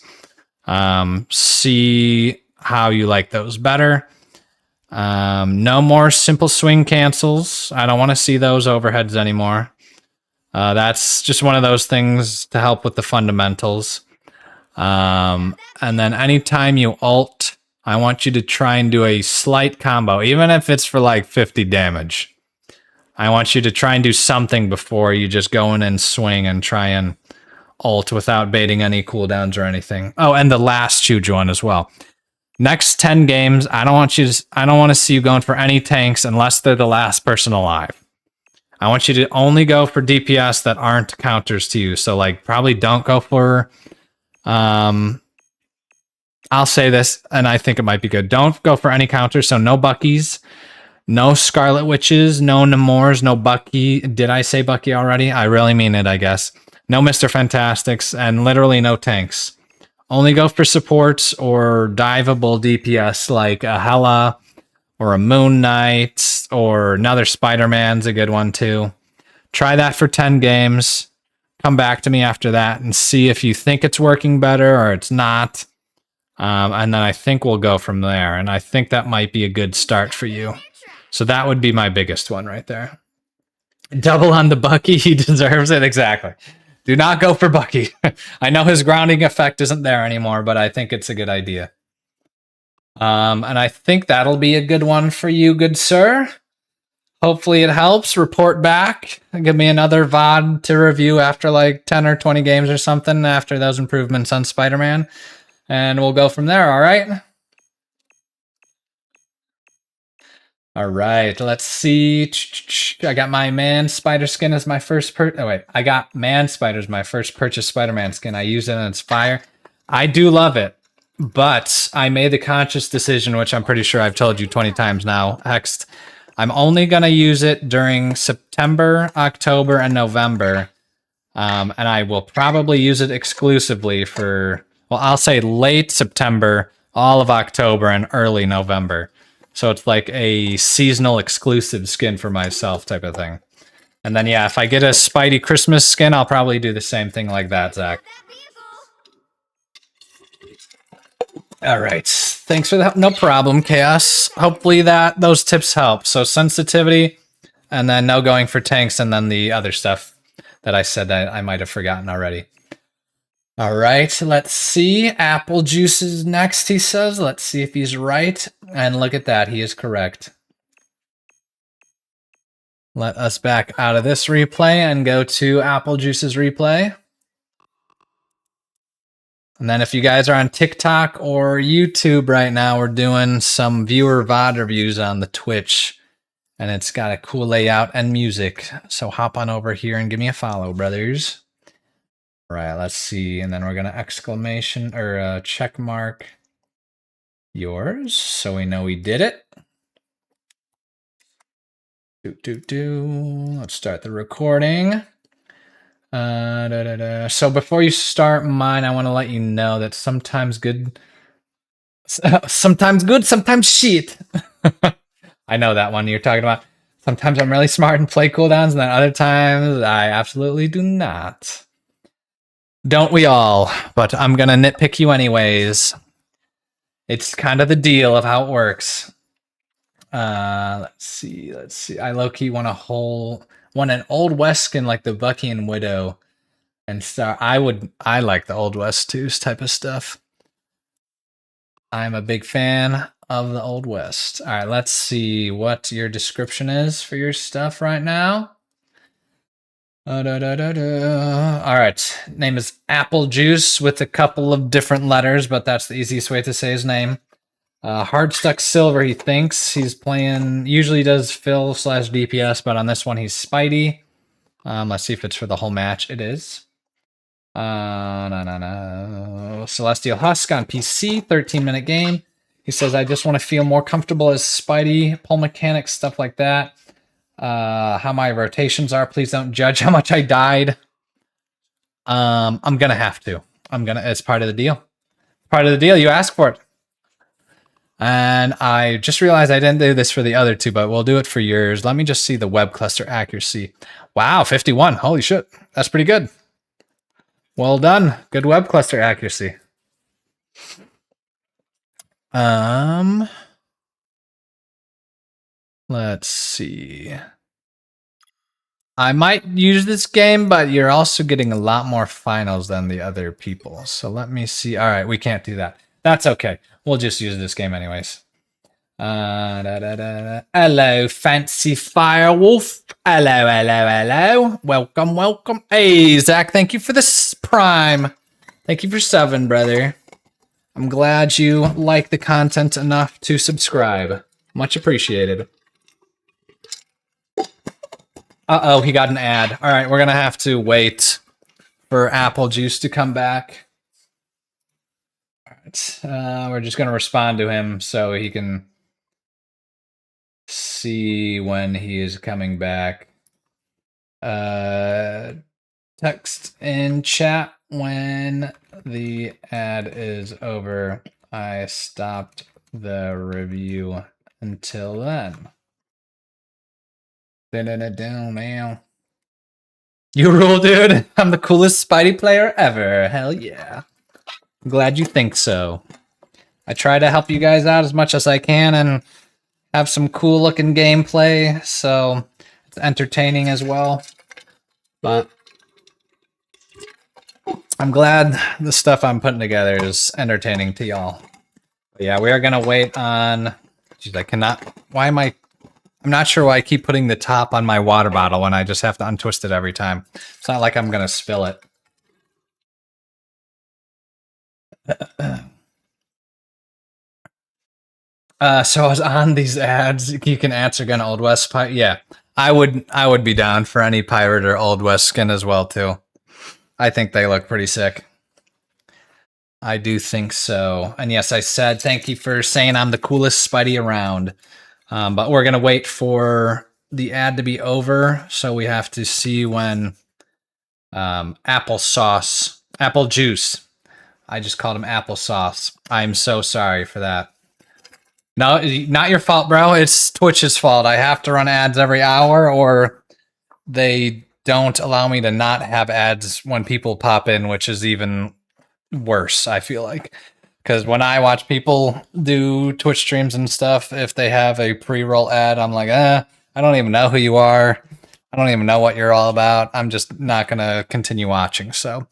See how you like those better. No more simple swing cancels. I don't want to see those overheads anymore. That's just one of those things to help with the fundamentals. And then anytime you ult, I want you to try and do a slight combo, even if it's for like 50 damage. I want you to try and do something before you just go in and swing and try and ult without baiting any cooldowns or anything. Oh, and the last huge one as well. Next 10 games, I don't want to see you going for any tanks unless they're the last person alive. I want you to only go for DPS that aren't counters to you. So like probably don't go for I'll say this and I think it might be good. Don't go for any counters, so no Buckies, no Scarlet Witches, no Namors, no Bucky. Did I say Bucky already? I really mean it, I guess. No Mr. Fantastics, and literally no tanks. Only go for supports or diveable DPS like a Hela or a Moon Knight or another Spider-Man's a good one too. Try that for 10 games. Come back to me after that and see if you think it's working better or it's not. And then I think we'll go from there. And I think that might be a good start for you. So that would be my biggest one right there. Double on the Bucky. He deserves it. Exactly. Do not go for Bucky. I know his grounding effect isn't there anymore, but I think it's a good idea. And I think that'll be a good one for you, good sir. Hopefully it helps. Report back. Give me another VOD to review after like 10 or 20 games or something after those improvements on Spider-Man. And we'll go from there, all right? All right, let's see. I got my Man Spider skin as my first I got Man Spider as my first purchase Spider-Man skin. I use it and it's fire. I do love it, but I made the conscious decision, which I'm pretty sure I've told you 20 times now, Hext. I'm only going to use it during September, October, and November. And I will probably use it exclusively for, well, I'll say late September, all of October, and early November. So it's like a seasonal exclusive skin for myself type of thing. And then, yeah, if I get a Spidey Christmas skin, I'll probably do the same thing like that, Zach. All right. Thanks for that. No problem, Chaos. Hopefully those tips help. So sensitivity, and then no going for tanks, and then the other stuff that I said that I might have forgotten already. All right. Let's see. Apple Juice is next, he says. Let's see if he's right. And look at that. He is correct. Let us back out of this replay and go to Apple Juice's replay. And then if you guys are on TikTok or YouTube right now, we're doing some viewer VOD reviews on the Twitch. And it's got a cool layout and music. So hop on over here and give me a follow, brothers. All right, let's see. And then we're going to exclamation or check mark yours. So we know we did it. Let's start the recording. So before you start mine, I want to let you know that sometimes good, sometimes shit. I know that one you're talking about. Sometimes I'm really smart and play cooldowns, and then other times I absolutely do not. Don't we all? But I'm going to nitpick you anyways. It's kind of the deal of how it works. Let's see. I low-key want an Old West skin like the Bucky and Widow. And Star. I like the Old West 2's type of stuff. I'm a big fan of the Old West. All right, let's see what your description is for your stuff right now. All right, name is Apple Juice with a couple of different letters, but that's the easiest way to say his name. Hard Stuck Silver, he thinks. He's playing, usually does Phil / DPS, but on this one he's Spidey. Let's see if it's for the whole match. It is. No. Celestial Husk on PC, 13-minute game. He says, I just want to feel more comfortable as Spidey, pull mechanics, stuff like that. How my rotations are. Please don't judge how much I died. I'm going to have to. It's part of the deal. Part of the deal. You asked for it. And I just realized I didn't do this for the other two, but we'll do it for yours. Let me just see the web cluster accuracy. Wow, 51. Holy shit. That's pretty good. Well done. Good web cluster accuracy. Let's see. I might use this game, but you're also getting a lot more finals than the other people. So let me see. All right, we can't do that. That's okay. We'll just use this game anyways. Hello, Fancy Firewolf. Hello. Welcome. Hey, Zach, thank you for this Prime. Thank you for 7, brother. I'm glad you like the content enough to subscribe. Much appreciated. Uh-oh, he got an ad. All right, we're going to have to wait for Apple Juice to come back. All right, we're just going to respond to him so he can see when he is coming back. Text in chat when the ad is over. I stopped the review until then. Now. You rule, dude. I'm the coolest Spidey player ever. Hell yeah. I'm glad you think so. I try to help you guys out as much as I can and have some cool looking gameplay, so it's entertaining as well. But I'm glad the stuff I'm putting together is entertaining to y'all. But yeah, we are gonna wait on. Jeez, I cannot. Why am I? I'm not sure why I keep putting the top on my water bottle when I just have to untwist it every time. It's not like I'm gonna spill it. So I was on these ads. You can answer gun Old West pirate. Yeah, I would be down for any pirate or Old West skin as well too. I think they look pretty sick. I do think so. And yes, I said thank you for saying I'm the coolest Spidey around. But we're going to wait for the ad to be over. So we have to see when apple juice. I just called him applesauce. I'm so sorry for that. No, not your fault, bro. It's Twitch's fault. I have to run ads every hour or they don't allow me to not have ads when people pop in, which is even worse, I feel like. Because when I watch people do Twitch streams and stuff, if they have a pre-roll ad, I'm like, I don't even know who you are. I don't even know what you're all about. I'm just not going to continue watching. So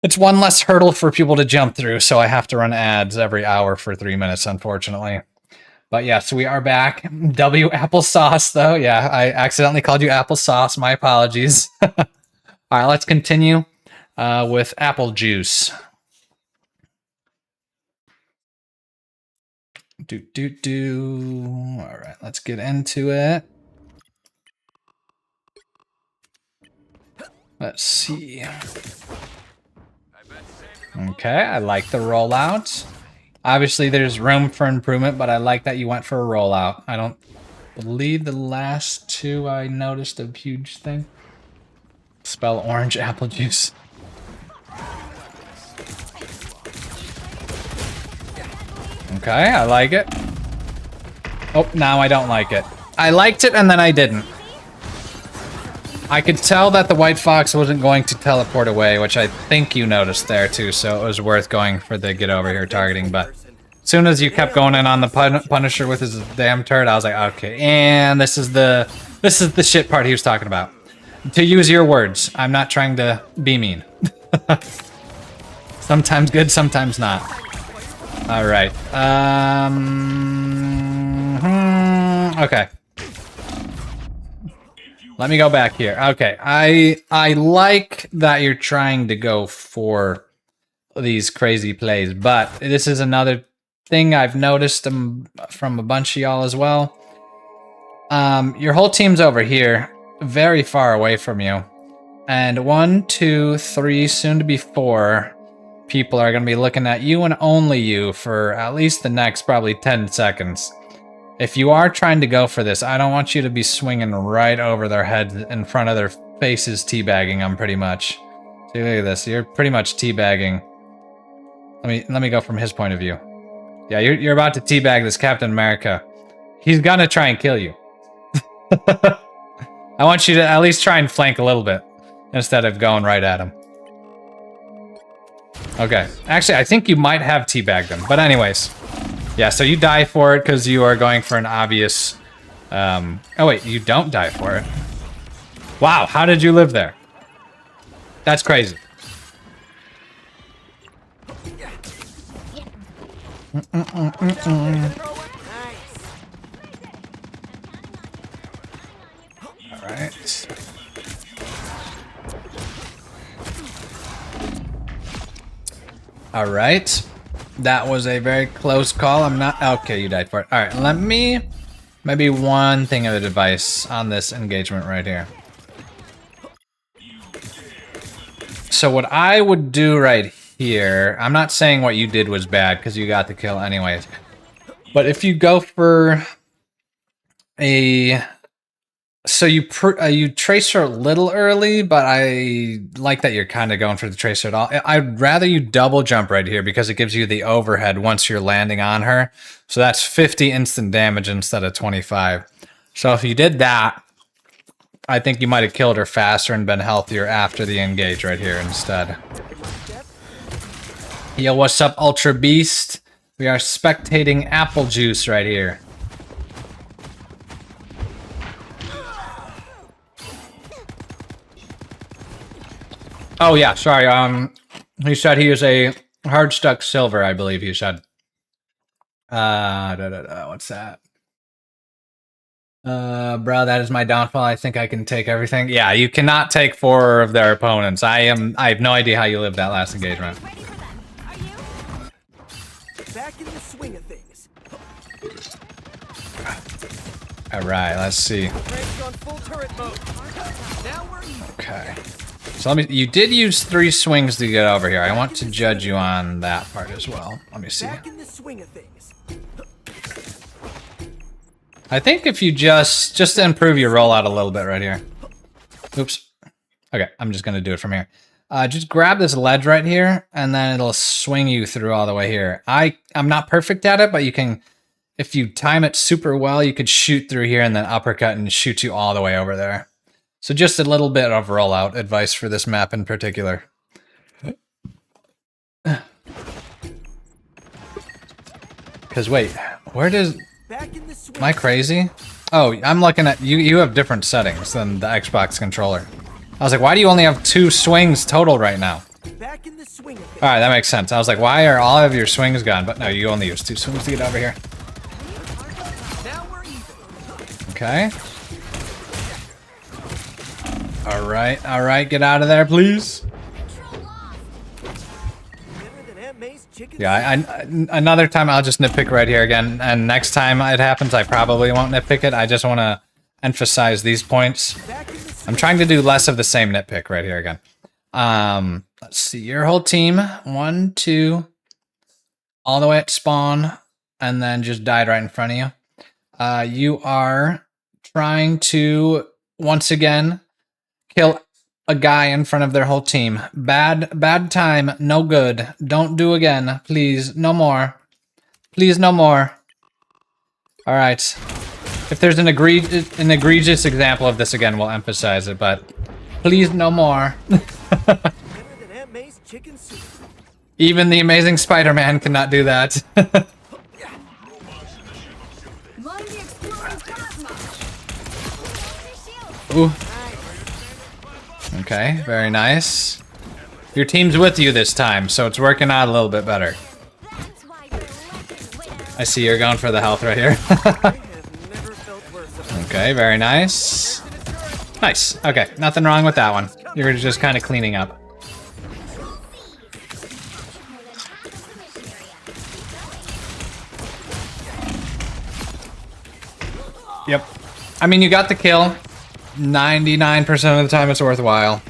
it's one less hurdle for people to jump through. So I have to run ads every hour for 3 minutes, unfortunately. But yeah, so we are back. W applesauce, though. Yeah, I accidentally called you applesauce. My apologies. All right, let's continue with apple juice. All right, let's get into it. Let's see. Okay, I like the rollout. Obviously, there's room for improvement, but I like that you went for a rollout. I don't believe the last two I noticed a huge thing. Spell orange apple juice. Okay, I like it. Oh, now I don't like it. I liked it and then I didn't. I could tell that the white fox wasn't going to teleport away, which I think you noticed there too, so it was worth going for the get over here targeting, but as soon as you kept going in on the Punisher with his damn turret, I was like, okay, and this is the shit part he was talking about. To use your words, I'm not trying to be mean. Sometimes good, sometimes not. All right. Okay. Let me go back here. Okay, I like that you're trying to go for these crazy plays, but this is another thing I've noticed from a bunch of y'all as well. Your whole team's over here, very far away from you. And 1, 2, 3, soon to be 4 people are going to be looking at you and only you for at least the next probably 10 seconds. If you are trying to go for this, I don't want you to be swinging right over their heads in front of their faces, teabagging them pretty much. See, look at this. You're pretty much teabagging. Let me go from his point of view. Yeah, you're about to teabag this Captain America. He's gonna try and kill you. I want you to at least try and flank a little bit instead of going right at him. Okay. Actually, I think you might have teabagged him. But anyways. Yeah, so you die for it because you are going for an obvious... oh wait, you don't die for it. Wow, how did you live there? That's crazy. Alright. Alright. That was a very close call. I'm not... Okay, you died for it. Alright, let me... Maybe one thing of advice on this engagement right here. So what I would do right here... I'm not saying what you did was bad, because you got the kill anyways. But if you go for a... So you tracer a little early, but I like that you're kind of going for the tracer at all. I'd rather you double jump right here because it gives you the overhead once you're landing on her. So that's 50 instant damage instead of 25. So if you did that, I think you might have killed her faster and been healthier after the engage right here instead. Yo, what's up, Ultra Beast? We are spectating apple juice right here. Oh yeah, sorry. He said he is a hard stuck silver, I believe he said. What's that? Bro, that is my downfall. I think I can take everything. Yeah, you cannot take 4 of their opponents. I have no idea how you lived that last engagement. Back in the swing of things. All right, let's see. On full turret mode. Now we're Okay. So let me. You did use 3 swings to get over here. I want to judge you on that part as well. Let me see. Back in the swing of things. I think if you just to improve your rollout a little bit right here. Oops. Okay, I'm just gonna do it from here. Just grab this ledge right here, and then it'll swing you through all the way here. I'm not perfect at it, but you can, if you time it super well, you could shoot through here and then uppercut and shoot you all the way over there. So just a little bit of rollout advice for this map in particular. Because wait, where does... Am I crazy? Oh, I'm looking at... You have different settings than the Xbox controller. I was like, why do you only have 2 swings total right now? Back in the swing of things. Alright, that makes sense. I was like, why are all of your swings gone? But no, you only use 2 swings to get over here. Now we're even. Okay. Alright, get out of there, please. Yeah, another time I'll just nitpick right here again, and next time it happens, I probably won't nitpick it. I just want to emphasize these points. I'm trying to do less of the same nitpick right here again. Let's see, your whole team, 1, 2, all the way at spawn, and then just died right in front of you. You are trying to, once again, kill a guy in front of their whole team. Bad time, no good. Don't do again, please, no more. Please, no more. All right. If there's an egregious example of this again, we'll emphasize it, but please, no more. Even the amazing Spider-Man cannot do that. Ooh. Okay, very nice. Your team's with you this time, so it's working out a little bit better. I see you're going for the health right here. Okay, very nice. Nice. Okay, nothing wrong with that one. You're just kind of cleaning up. Yep. I mean, you got the kill. 99% of the time it's worthwhile.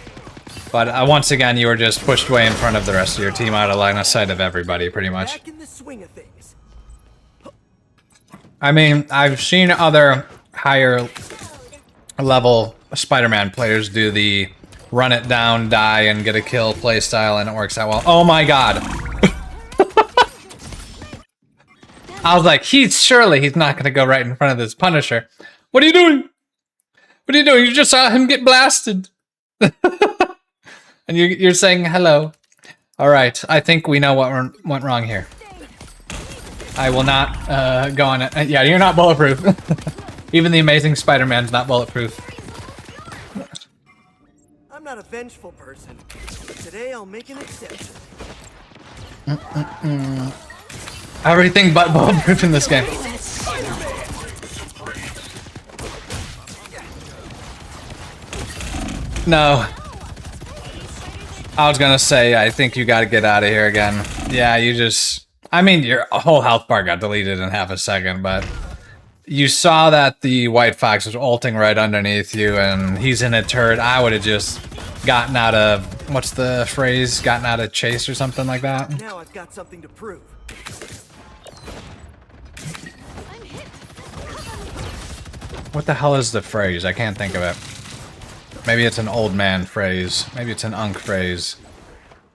But once again, you were just pushed way in front of the rest of your team, out of line of sight of everybody, pretty much. I mean, I've seen other higher level Spider-Man players do the run it down, die, and get a kill playstyle, and it works out well. Oh my god! I was like, surely he's not gonna go right in front of this Punisher. What are you doing? What are you doing? You just saw him get blasted. And you're saying hello. Alright, I think we know what went wrong here. I will not go on it. Yeah, you're not bulletproof. Even the amazing Spider-Man's not bulletproof. I'm not a vengeful person. Today I'll make an exception. Everything but bulletproof in this game. No. I was gonna say, I think you gotta get out of here again. Yeah, you just... I mean, your whole health bar got deleted in half a second, but... You saw that the White Fox was ulting right underneath you, and he's in a turret. I would've just gotten out of... What's the phrase? Gotten out of chase or something like that? Now I've got something to prove. What the hell is the phrase? I can't think of it. Maybe it's an old man phrase. Maybe it's an unk phrase.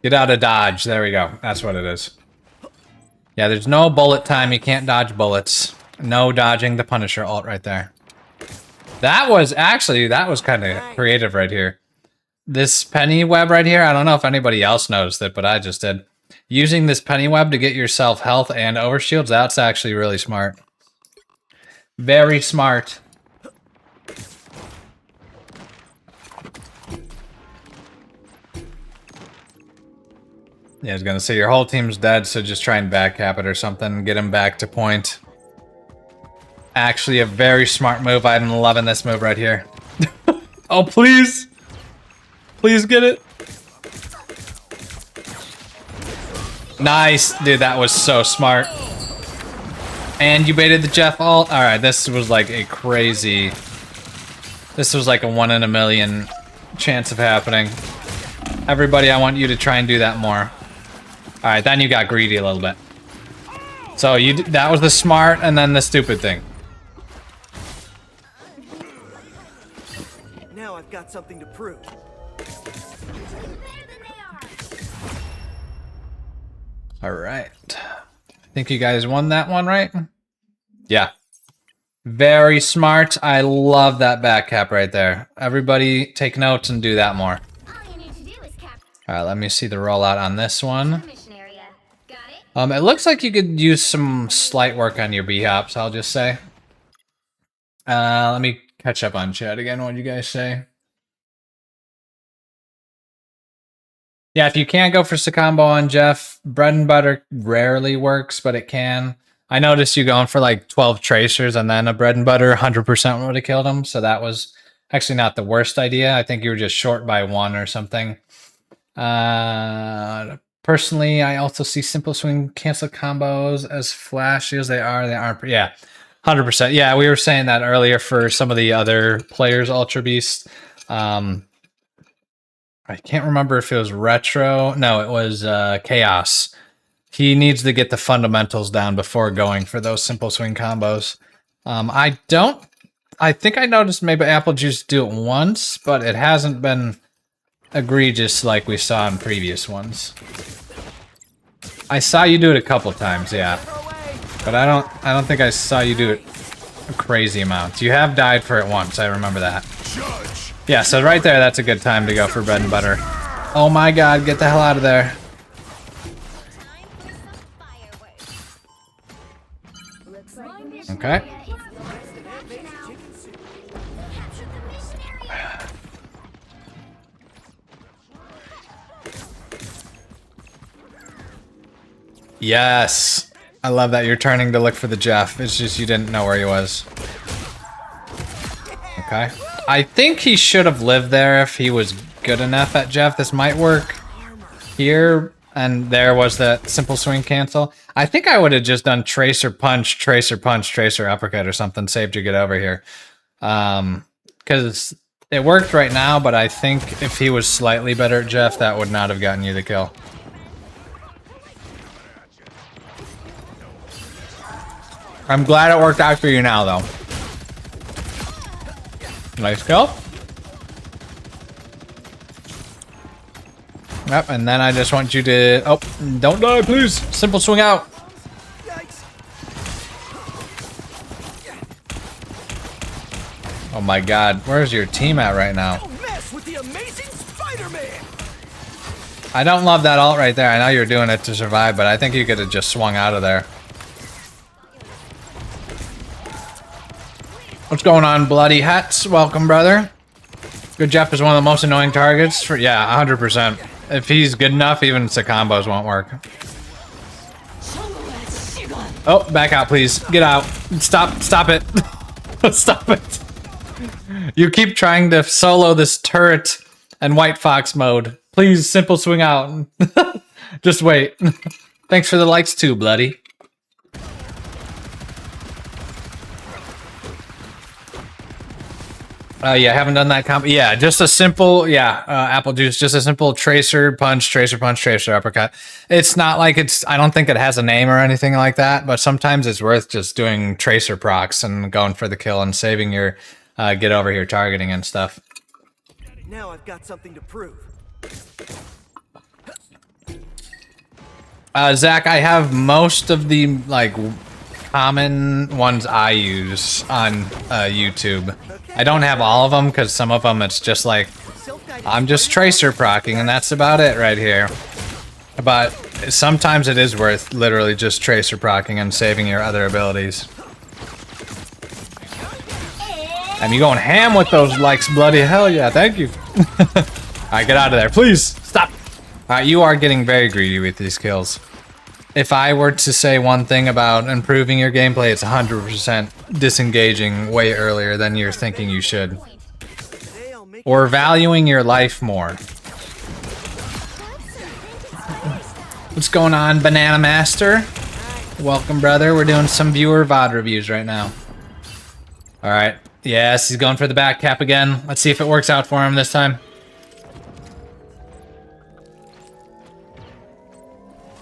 Get out of dodge. There we go. That's what it is. Yeah, there's no bullet time. You can't dodge bullets. No dodging the Punisher ult right there. That was kind of creative right here. This penny web right here, I don't know if anybody else noticed it, but I just did. Using this penny web to get yourself health and overshields, that's actually really smart. Very smart. Yeah, I was gonna say your whole team's dead, so just try and backcap it or something. Get him back to point. Actually, a very smart move. I'm loving this move right here. Oh, please! Please get it! Nice! Dude, that was so smart. And you baited the Jeff ult? Alright, this was like a crazy... This was like a 1 in a million chance of happening. Everybody, I want you to try and do that more. Alright, then you got greedy a little bit. So that was the smart and then the stupid thing. Now I've got something to prove. Alright. I think you guys won that one, right? Yeah. Very smart. I love that back cap right there. Everybody take notes and do that more. Alright, let me see the rollout on this one. It looks like you could use some slight work on your B-hops, I'll just say. Let me catch up on chat again. What did you guys say? Yeah, if you can't go for Secombo on Jeff, bread and butter rarely works, but it can. I noticed you going for like 12 tracers and then a bread and butter 100% would have killed him, so that was actually not the worst idea. I think you were just short by 1 or something. Personally, I also see simple swing cancel combos as flashy as they are. They aren't. Yeah, 100%. Yeah, we were saying that earlier for some of the other players, Ultra Beast. I can't remember if it was Retro. No, it was Chaos. He needs to get the fundamentals down before going for those simple swing combos. I think I noticed maybe Apple Juice do it once, but it hasn't been egregious like we saw in previous ones. I saw you do it a couple times, yeah. But I don't think I saw you do it a crazy amount. You have died for it once, I remember that. Yeah, so right there, that's a good time to go for bread and butter. Oh my god, get the hell out of there. Okay. Yes. I love that you're turning to look for the Jeff. It's just you didn't know where he was. Okay. I think he should have lived there if he was good enough at Jeff. This might work here. And there was that simple swing cancel. I think I would have just done tracer punch, tracer uppercut or something. Saved you get over here. Because it worked right now, but I think if he was slightly better at Jeff, that would not have gotten you the kill. I'm glad it worked out for you now, though. Nice kill. Yep, and then I just want you to... Oh, don't die, please. Simple swing out. Oh my god, where's your team at right now? Don't mess with the amazing Spider-Man. I don't love that ult right there. I know you're doing it to survive, but I think you could have just swung out of there. What's going on, Bloody Hats? Welcome, brother. Good Jeff is one of the most annoying targets. For yeah, 100%. If he's good enough, even combos won't work. Oh, back out, please. Get out. Stop it. Stop it. You keep trying to solo this turret and White Fox mode. Please, simple swing out. Just wait. Thanks for the likes too, Bloody. Yeah, haven't done that combo. Yeah, just a simple, Apple Juice, just a simple tracer punch, tracer uppercut. It's not like I don't think it has a name or anything like that, but sometimes it's worth just doing tracer procs and going for the kill and saving your get over here targeting and stuff. Now I've got something to prove. Zach, I have most of the, like, common ones I use on YouTube. I don't have all of them because some of them it's just like I'm just tracer procking and that's about it right here. But sometimes it is worth literally just tracer procking and saving your other abilities. And you going ham with those likes, Bloody hell yeah, thank you. Alright, get out of there, please stop. Alright, you are getting very greedy with these kills. If I were to say one thing about improving your gameplay, it's 100% disengaging way earlier than you're thinking you should. Or valuing your life more. What's going on, Banana Master? Welcome, brother. We're doing some viewer VOD reviews right now. Alright. Yes, he's going for the back cap again. Let's see if it works out for him this time.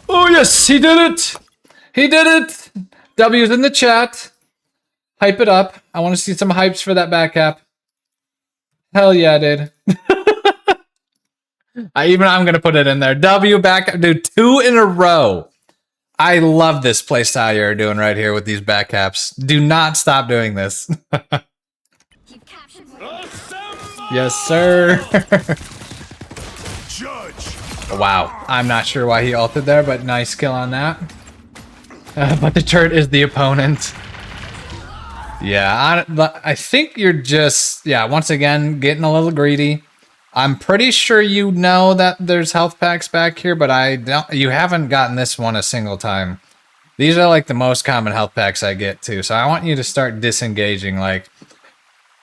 Oh yes, he did it! He did it! W's in the chat. Hype it up. I want to see some hypes for that back cap. Hell yeah, dude. I'm gonna put it in there. W back up, dude. 2 in a row. I love this play style you're doing right here with these back caps. Do not stop doing this. Yes, sir. Wow. I'm not sure why he ulted there, but nice kill on that. But the turret is the opponent. Yeah, I think you're just, yeah, once again, getting a little greedy. I'm pretty sure you know that there's health packs back here, but you haven't gotten this one a single time. These are like the most common health packs I get too, so I want you to start disengaging like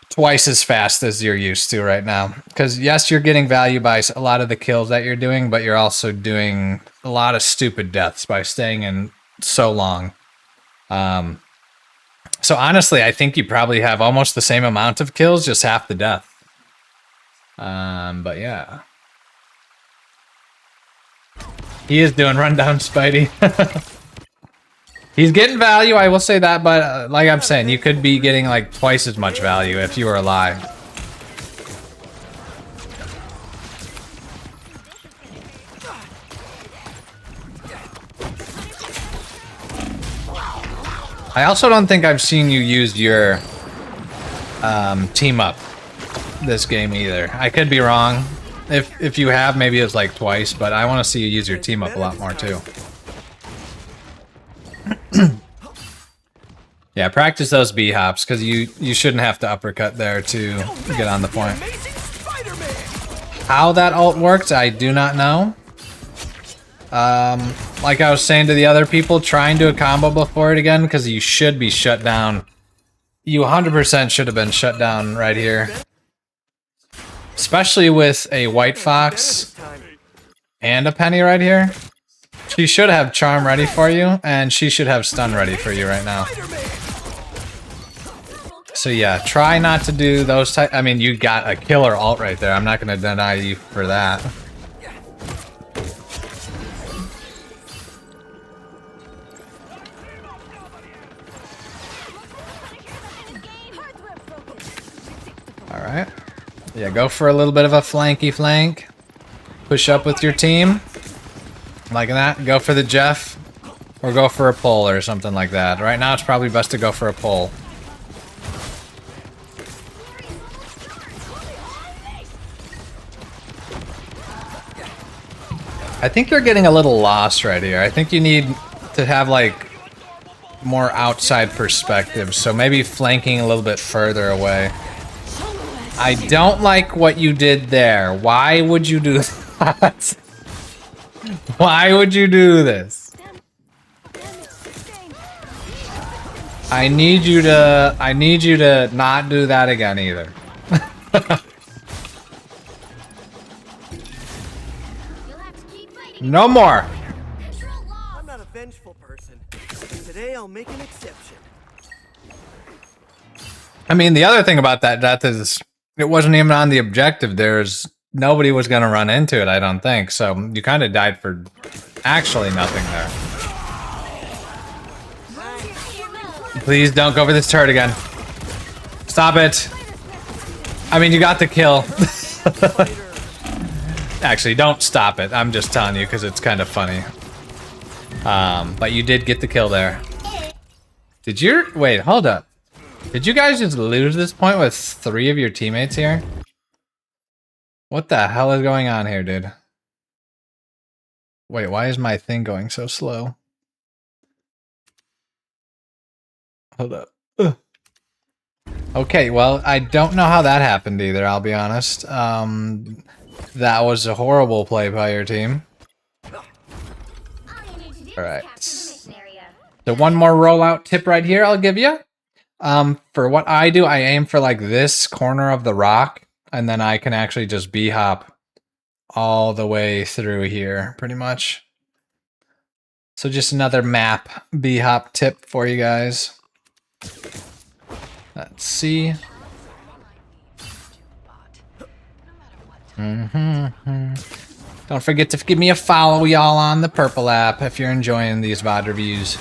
twice as fast as you're used to right now. Because yes, you're getting value by a lot of the kills that you're doing, but you're also doing a lot of stupid deaths by staying in so long. So honestly, I think you probably have almost the same amount of kills, just half the death. But yeah. He is doing rundown Spidey. He's getting value, I will say that, but like I'm saying, you could be getting like twice as much value if you were alive. I also don't think I've seen you use your team up this game either. I could be wrong. If you have, maybe it's like twice, but I want to see you use your team up a lot more too. Yeah, practice those B hops because you shouldn't have to uppercut there to get on the point. How that ult works, I do not know. Like I was saying to the other people, try and do a combo before it again because you should be shut down. You 100% should have been shut down right here. Especially with a White Fox and a Penny right here. She should have Charm ready for you, and she should have Stun ready for you right now. So yeah, try not to do those type. I mean, you got a killer ult right there. I'm not going to deny you for that. Alright. Yeah, go for a little bit of a flanky flank. Push up with your team. Like that. Go for the Jeff. Or go for a pull or something like that. Right now it's probably best to go for a pull. I think you're getting a little lost right here. I think you need to have like more outside perspective. So maybe flanking a little bit further away. I don't like what you did there. Why would you do that? Why would you do this? I need you to not do that again either. No more. I'm not a vengeful person. Today I'll make an exception. I mean, the other thing about that death is it wasn't even on the objective. Nobody was going to run into it, I don't think. So you kind of died for actually nothing there. Please don't go for this turret again. Stop it. I mean, you got the kill. Actually, don't stop it. I'm just telling you because it's kind of funny. But you did get the kill there. Wait, hold up. Did you guys just lose this point with 3 of your teammates here? What the hell is going on here, dude? Wait, why is my thing going so slow? Hold up. Ugh. Okay, well, I don't know how that happened either, I'll be honest. That was a horrible play by your team. Alright. So one more rollout tip right here I'll give you. For what I do, I aim for like this corner of the rock, and then I can actually just B-hop all the way through here, pretty much. So just another map B-hop tip for you guys. Let's see. Don't forget to give me a follow, y'all, on the Purple app if you're enjoying these VOD reviews.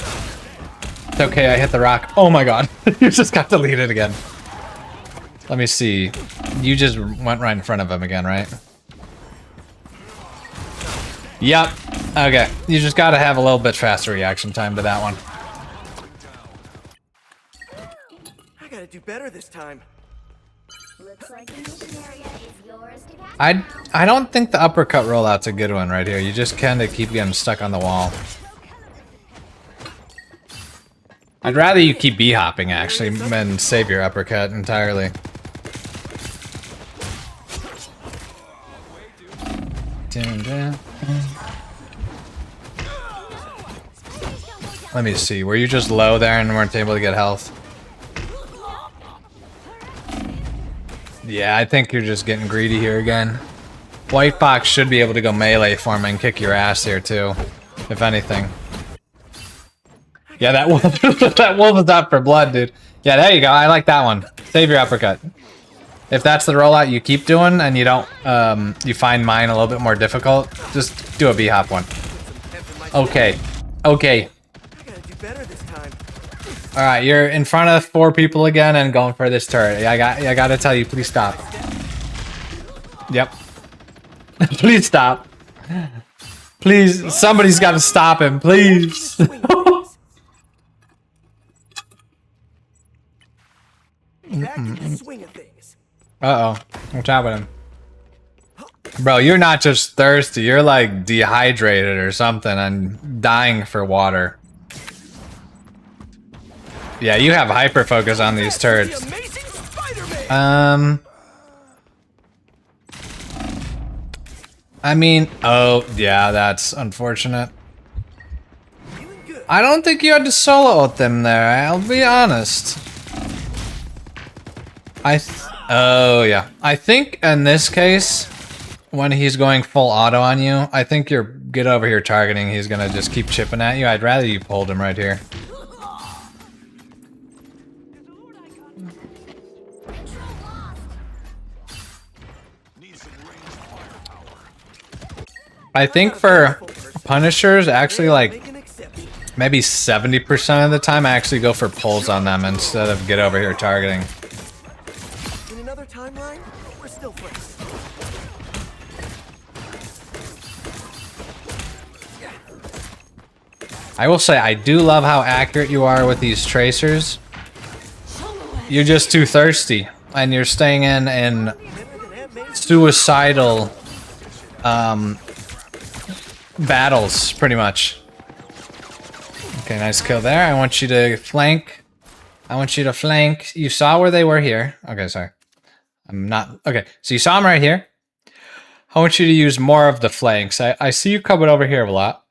It's okay, I hit the rock. Oh my god, you just got deleted again. Let me see. You just went right in front of him again, right? Yep. Okay, you just gotta have a little bit faster reaction time to that one. I gotta do better this time. Looks like the mission area is yours to catch. I don't think the uppercut rollout's a good one right here. You just kinda keep getting stuck on the wall. I'd rather you keep B-hopping, actually, than save your uppercut entirely. Let me see. Were you just low there and weren't able to get health? Yeah, I think you're just getting greedy here again. White Fox should be able to go melee for him and kick your ass here too, if anything. Yeah, that wolf, that wolf is out for blood, dude. Yeah, there you go. I like that one. Save your uppercut. If that's the rollout you keep doing and you don't, you find mine a little bit more difficult, just do a B-hop one. Okay. Okay. I gotta do better this time. Alright, you're in front of 4 people again and going for this turret. I gotta tell you, please stop. Yep. Please stop. Please, somebody's gotta stop him, please. Back in the swing of things. Uh-oh. What's happening? Bro, you're not just thirsty, you're like dehydrated or something and dying for water. Yeah, you have hyper focus on these turrets. The amazing Spider-Man! I mean, oh, yeah, that's unfortunate. Feeling good. I don't think you had to solo ult them there, I'll be honest. Oh, yeah. I think in this case, when he's going full auto on you, I think you're get over here targeting, he's gonna just keep chipping at you. I'd rather you pulled him right here. I think for Punishers, actually, like, Make an exception. maybe 70% of the time I actually go for pulls on them instead of get over here targeting. In another timeline, we're still friends. I will say, I do love how accurate you are with these tracers. You're just too thirsty, and you're staying in suicidal battles, pretty much. Okay, nice kill there. I want you to flank. I want you to flank. You saw where they were here. Okay, sorry. I'm not... Okay, so you saw them right here. I want you to use more of the flanks. I see you coming over here a lot.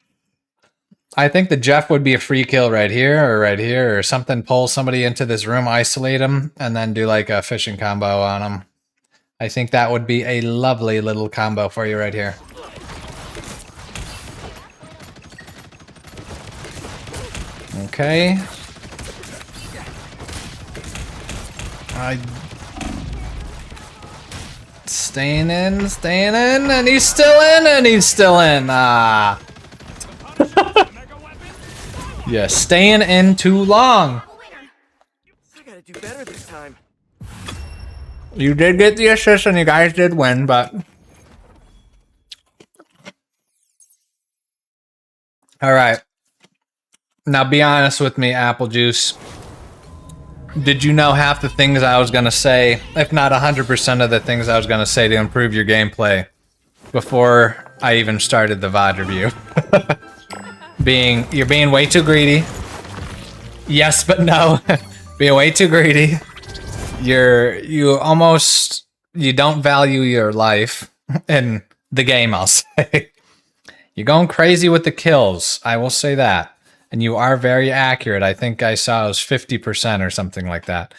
I think the Jeff would be a free kill right here or something. Pull somebody into this room, isolate them, and then do like a fishing combo on them. I think that would be a lovely little combo for you right here. Okay. Staying in, and he's still in, Ah. Yeah, staying in too long. I gotta do better this time. You did get the assist and you guys did win, but... Alright. Now be honest with me, Apple Juice. Did you know half the things I was gonna say, if not 100% of the things I was gonna say to improve your gameplay before I even started the VOD review? You're being way too greedy. Yes, but no. Being way too greedy. You don't value your life in the game, I'll say. You're going crazy with the kills, I will say that. And you are very accurate. I think I saw it was 50% or something like that.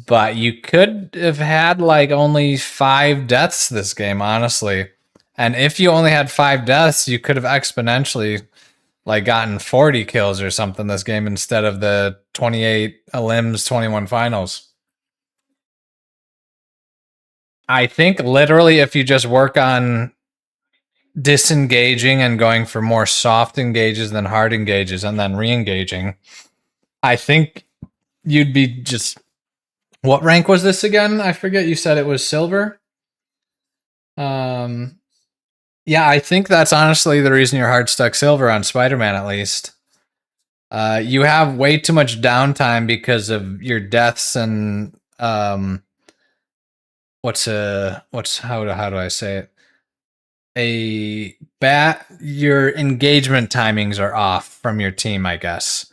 But you could have had like only 5 deaths this game, honestly. And if you only had 5 deaths, you could have exponentially like gotten 40 kills or something this game instead of the 28 elims, 21 finals. I think literally if you just work on disengaging and going for more soft engages than hard engages and then re-engaging, I think you'd be just... What rank was this again? I forget. You said it was silver? Yeah, I think that's honestly the reason you're hard stuck silver on Spider-Man, at least. You have way too much downtime because of your deaths and how do I say it? Your engagement timings are off from your team, I guess.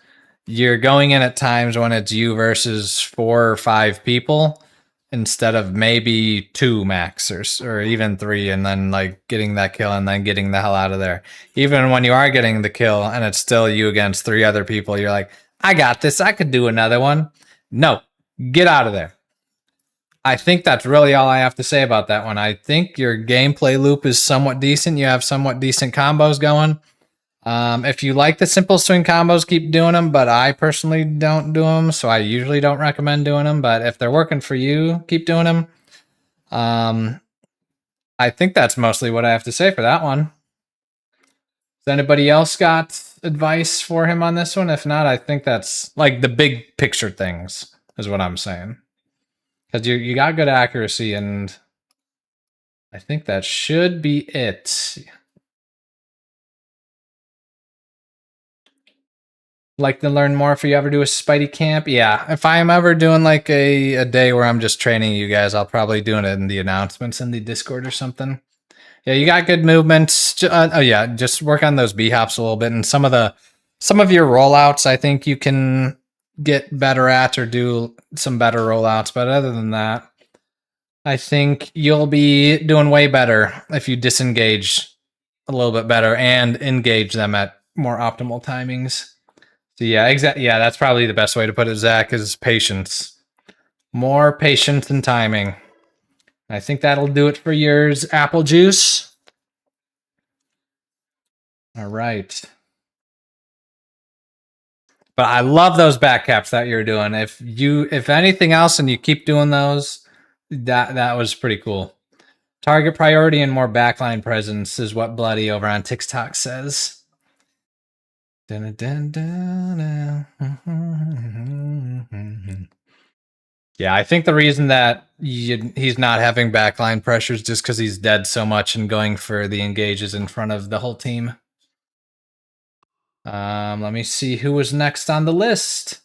You're going in at times when it's you versus 4 or 5 people instead of maybe 2 max or even 3, and then like getting that kill and then getting the hell out of there. Even when you are getting the kill and it's still you against 3 other people, you're like, I got this, I could do another one. No, get out of there. I think that's really all I have to say about that one. I think your gameplay loop is somewhat decent. You have somewhat decent combos going. If you like the simple swing combos, keep doing them, but I personally don't do them, so I usually don't recommend doing them, but if they're working for you, keep doing them. I think that's mostly what I have to say for that one. Has anybody else got advice for him on this one? If not, I think that's like the big picture things is what I'm saying. Because you got good accuracy, and I think that should be it. Like to learn more if you ever do a Spidey camp? Yeah, if I am ever doing like a day where I'm just training you guys, I'll probably do it in the announcements in the Discord or something. Yeah, you got good movements. Oh yeah, just work on those B-hops a little bit, and some of your rollouts I think you can get better at or do some better rollouts, but other than that, I think you'll be doing way better if you disengage a little bit better and engage them at more optimal timings. So yeah, exactly. Yeah, that's probably the best way to put it, Zach, is patience. More patience and timing. I think that'll do it for yours, Apple Juice. All right. But I love those back caps that you're doing. If anything else and you keep doing those, that was pretty cool. Target priority and more backline presence is what Bloody over on TikTok says. Dun, dun, dun, dun. Yeah, I think the reason that he's not having backline pressure is just because he's dead so much and going for the engages in front of the whole team. Let me see who was next on the list.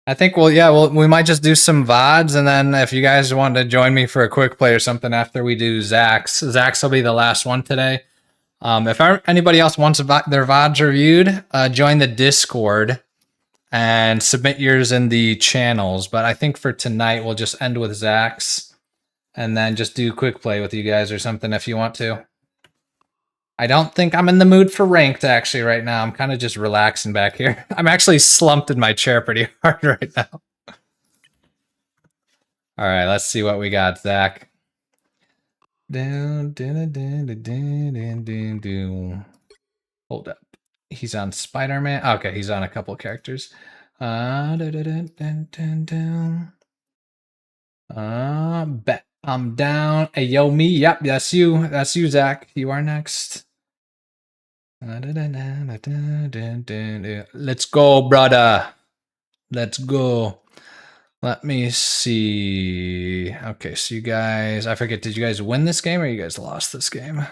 I think we might just do some VODs, and then if you guys want to join me for a quick play or something after we do Zach's will be the last one today. If anybody else wants their VODs reviewed, join the Discord and submit yours in the channels. But I think for tonight, we'll just end with Zach's and then just do quick play with you guys or something if you want to. I don't think I'm in the mood for ranked actually right now. I'm kind of just relaxing back here. I'm actually slumped in my chair pretty hard right now. All right, let's see what we got, Zach. Hold up. He's on Spider-Man. Okay, he's on a couple characters. Bet I'm down. Hey, yo, me. Yep, that's you. That's you, Zach. You are next. Let's go, brother. Let's go. Let me see. Okay, so you guys, I forget, did you guys win this game or you guys lost this game?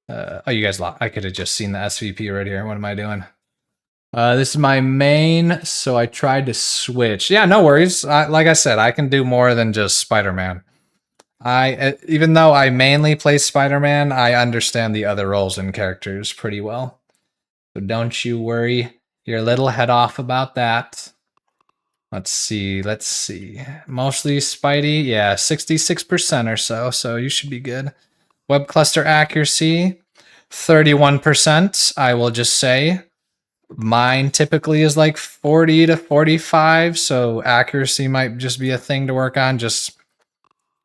Oh, you guys lost. I could have just seen the SVP right here. What am I doing? This is my main, so I tried to switch. Yeah, no worries. Like I said, I can do more than just Spider-Man. Even though I mainly play Spider-Man, I understand the other roles and characters pretty well. So don't you worry your little head off about that. Let's see. Mostly Spidey. Yeah, 66% or so, so you should be good. Web cluster accuracy, 31%, I will just say. Mine typically is like 40 to 45, so accuracy might just be a thing to work on just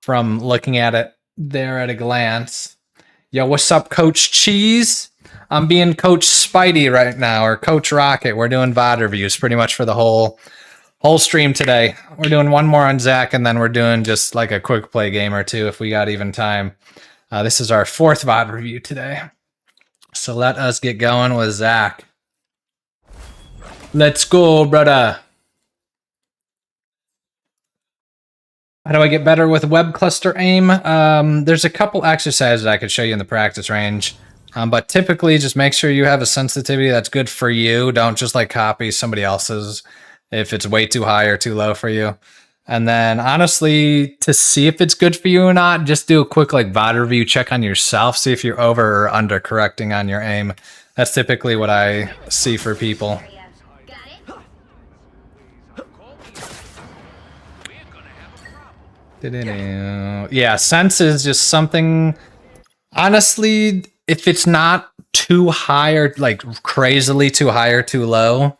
from looking at it there at a glance. Yo, what's up, Coach Cheese? I'm being Coach Spidey right now, or Coach Rocket. We're doing VOD reviews pretty much for the whole stream today. We're doing one more on Zach, and then we're doing just like a quick play game or two if we got even time. This is our 4th VOD review today. So let us get going with Zach. Let's go, brother. How do I get better with web cluster aim? There's a couple exercises I could show you in the practice range. But typically just make sure you have a sensitivity that's good for you. Don't just like copy somebody else's if it's way too high or too low for you. And then honestly, to see if it's good for you or not, just do a quick like VOD review check on yourself. See if you're over or under correcting on your aim. That's typically what I see for people. Yeah, sense is just something, honestly, if it's not too high or like crazily too high or too low,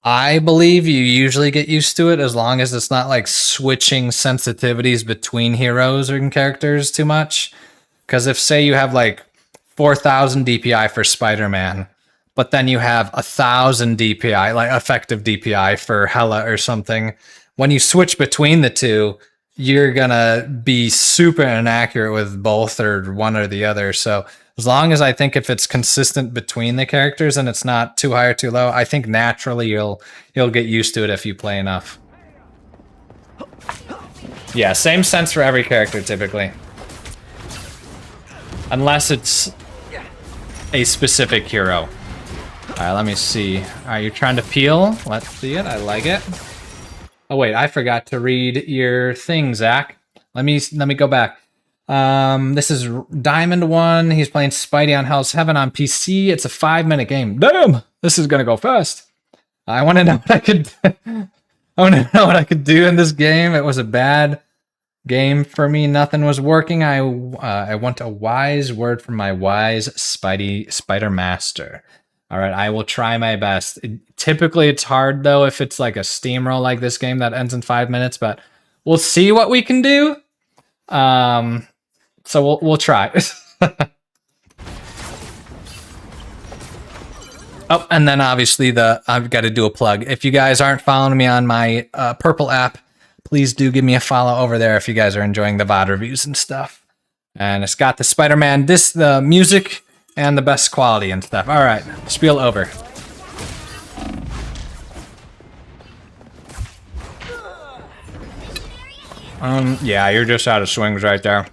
I believe you usually get used to it as long as it's not like switching sensitivities between heroes or characters too much. Because if say you have like 4,000 DPI for Spider-Man, but then you have 1,000 DPI, like effective DPI for Hela or something, when you switch between the two, you're gonna be super inaccurate with both or one or the other. So as long as I think if it's consistent between the characters and it's not too high or too low, I think naturally you'll get used to it if you play enough. Yeah, same sense for every character typically. Unless it's a specific hero. Alright, let me see. Alright, you're trying to peel. Let's see it. I like it. Oh wait, I forgot to read your thing, Zach. Let me go back. This is Diamond 1. He's playing Spidey on Hell's Heaven on PC. It's a 5-minute game. Damn, this is gonna go fast. I want to know what I could. I want to know what I could do in this game. It was a bad game for me. Nothing was working. I want a wise word from my wise Spider Master. All right, I will try my best. Typically, it's hard, though, if it's like a steamroll like this game that ends in 5 minutes, but we'll see what we can do. So we'll try. Oh, and then obviously I've got to do a plug. If you guys aren't following me on my Purple app, please do give me a follow over there if you guys are enjoying the VOD reviews and stuff. And it's got the Spider-Man the music, and the best quality and stuff. All right, spiel over. Yeah, you're just out of swings right there.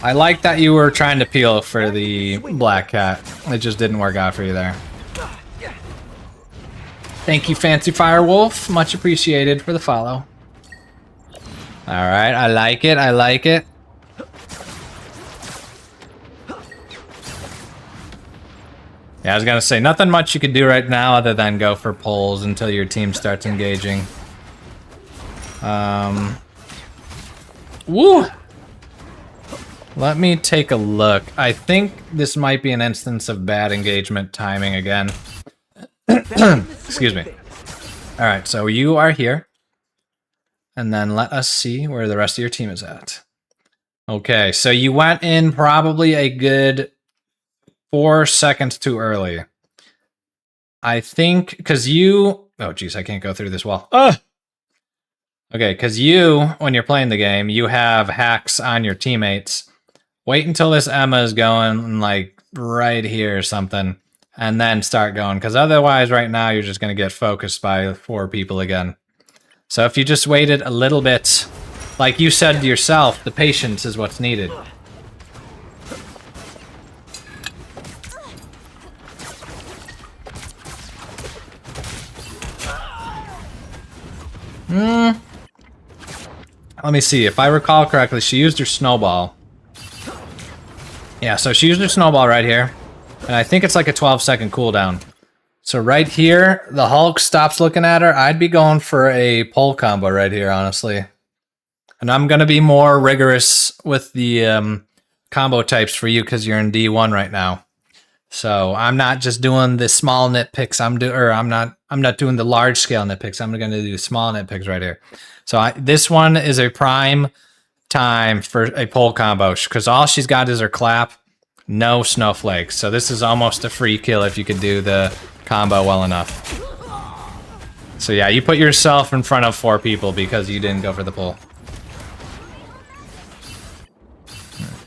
I like that you were trying to peel for the black cat. It just didn't work out for you there. Thank you, Fancy Firewolf. Much appreciated for the follow. All right, I like it. I like it. Yeah, I was gonna say, nothing much you could do right now other than go for pulls until your team starts engaging. Woo! Let me take a look. I think this might be an instance of bad engagement timing again. Excuse me. Alright, so you are here. And then let us see where the rest of your team is at. Okay, so you went in probably a good 4 seconds too early. I think, because you... Oh, geez, I can't go through this wall. Ah! Okay, because you, when you're playing the game, you have hacks on your teammates. Wait until this Emma is going, like, right here or something, and then start going, because otherwise, right now, you're just going to get focused by 4 people again. So if you just waited a little bit, like you said to yourself, the patience is what's needed. Let me see. If I recall correctly, she used her snowball. Yeah, so she used her snowball right here. And I think it's like a 12-second cooldown. So right here, the Hulk stops looking at her. I'd be going for a pole combo right here, honestly. And I'm going to be more rigorous with the combo types for you because you're in D1 right now. So I'm not just doing the small nitpicks. I'm not doing the large scale nitpicks. I'm going to do small nitpicks right here. So this one is a prime time for a pole combo because all she's got is her clap, no snowflakes. So this is almost a free kill if you could do the combo well enough. So yeah, you put yourself in front of 4 people because you didn't go for the pull.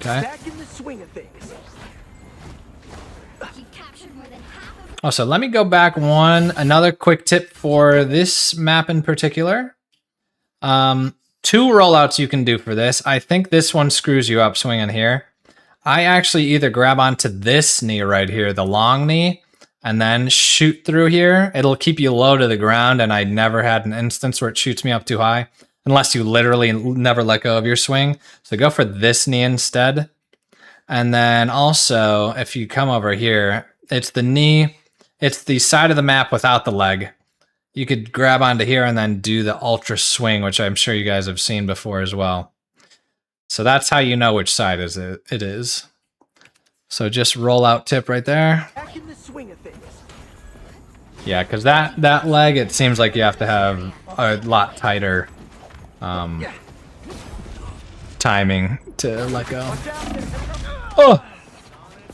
Okay. Back in the swing of things. You captured more than half of Oh, so let me go back one. Another quick tip for this map in particular. 2 rollouts you can do for this. I think this one screws you up swinging here. I actually either grab onto this knee right here, the long knee, and then shoot through here. It'll keep you low to the ground, and I never had an instance where it shoots me up too high, unless you literally never let go of your swing. So go for this knee instead. And then also, if you come over here, it's the knee, it's the side of the map without the leg. You could grab onto here and then do the ultra swing, which I'm sure you guys have seen before as well. So that's how you know which side it is. So just roll out tip right there. Back in the swing of things. Yeah, because that leg, it seems like you have to have a lot tighter timing to let go. Oh!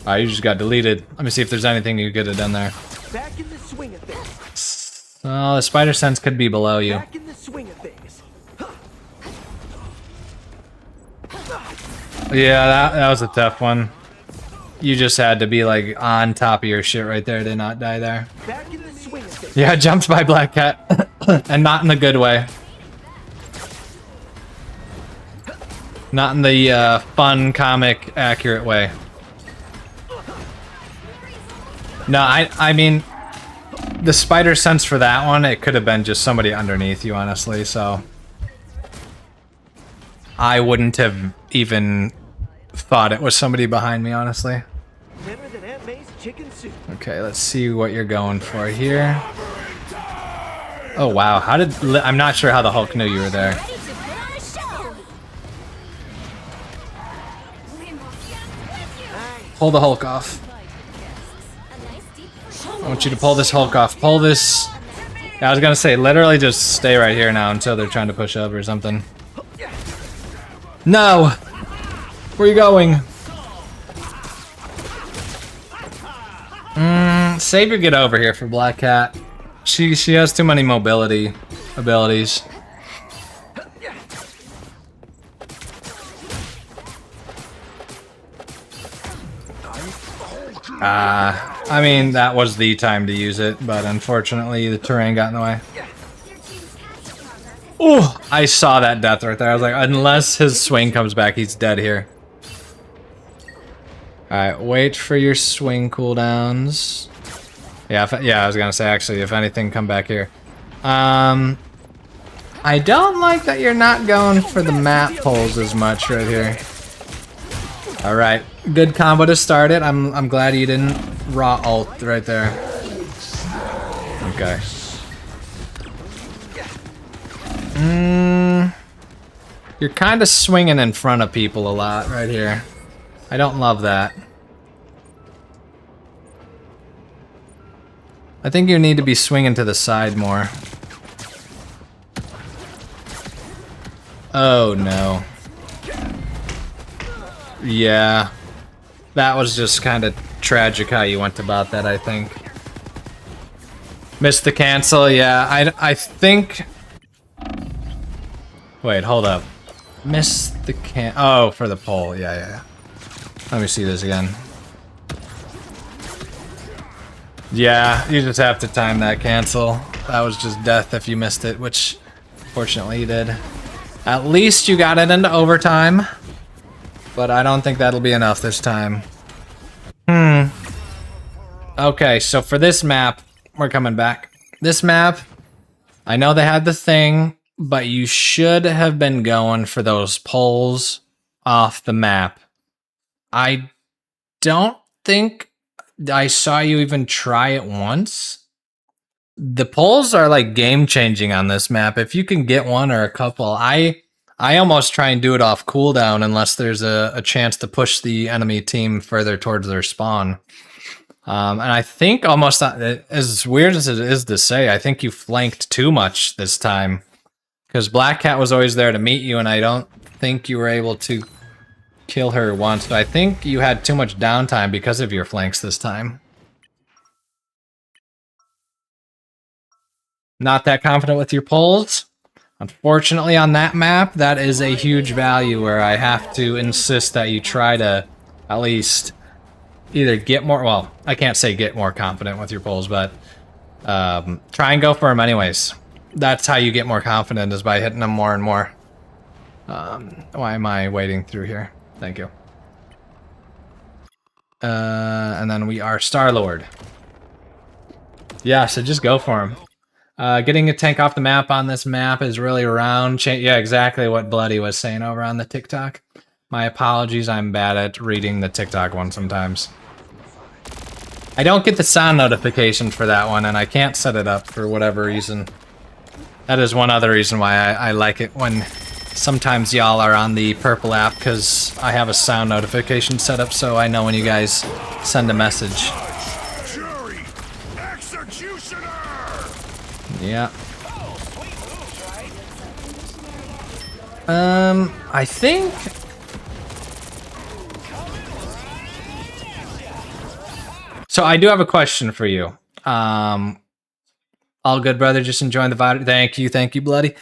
Alright, you just got deleted. Let me see if there's anything you could have done there. Back in the swing of things. Oh, the spider sense could be below you. Back in the swing of things. Yeah, that was a tough one. You just had to be like on top of your shit right there to not die there. Back in the swing of things. Yeah, jumped by Black Cat. And not in a good way. Not in the fun, comic, accurate way. No, I mean, the spider sense for that one, it could have been just somebody underneath you, honestly, so... I wouldn't have even thought it was somebody behind me, honestly. Better than Aunt May's chicken soup. Okay, let's see what you're going for here. Oh, wow. How did... I'm not sure how the Hulk knew you were there. ready to put on a show. Pull the Hulk off. A nice deep I want you to pull this Hulk off. Pull this... Yeah, I was gonna say, literally just stay right here now until they're trying to push up or something. No! Where are you going? Save your get over here for Black Cat. She has too many mobility abilities. I mean, that was the time to use it, but unfortunately the terrain got in the way. Oh, I saw that death right there. I was like, unless his swing comes back, he's dead here. Alright, wait for your swing cooldowns. Yeah, I was gonna say, actually, if anything, come back here. I don't like that you're not going for the map pulls as much right here. Alright, good combo to start it. I'm glad you didn't raw ult right there. Okay. You're kind of swinging in front of people a lot right here. I don't love that. I think you need to be swinging to the side more. Oh no. Yeah. That was just kind of tragic how you went about that, I think. Missed the cancel, yeah. I think... Wait, hold up. Missed the oh, for the pole, yeah. Let me see this again. Yeah, you just have to time that cancel. That was just death if you missed it, which fortunately you did. At least you got it into overtime. But I don't think that'll be enough this time. Okay, so for this map, we're coming back. This map, I know they had the thing, but you should have been going for those poles off the map. I don't think I saw you even try it once. The poles are like game changing on this map. If you can get one or a couple, I almost try and do it off cooldown unless there's a chance to push the enemy team further towards their spawn. And I think almost, as weird as it is to say, I think you flanked too much this time. Because Black Cat was always there to meet you, and I don't think you were able to kill her once. But I think you had too much downtime because of your flanks this time. Not that confident with your pulls? Unfortunately, on that map, that is a huge value where I have to insist that you try to at least either get more, well, I can't say get more confident with your pulls, but try and go for them anyways. That's how you get more confident, is by hitting them more and more. Why am I waiting through here? Thank you. And then we are Star-Lord. Yeah, so just go for him. Getting a tank off the map on this map is really round. Yeah, exactly what Bloody was saying over on the TikTok. My apologies, I'm bad at reading the TikTok one sometimes. I don't get the sound notification for that one, and I can't set it up for whatever reason. That is one other reason why I like it when sometimes y'all are on the purple app, because I have a sound notification set up so I know when you guys send a message. Jury, executioner! Yeah. I think... So I do have a question for you. All good, brother. Just enjoying the VOD. Thank you, Bloody.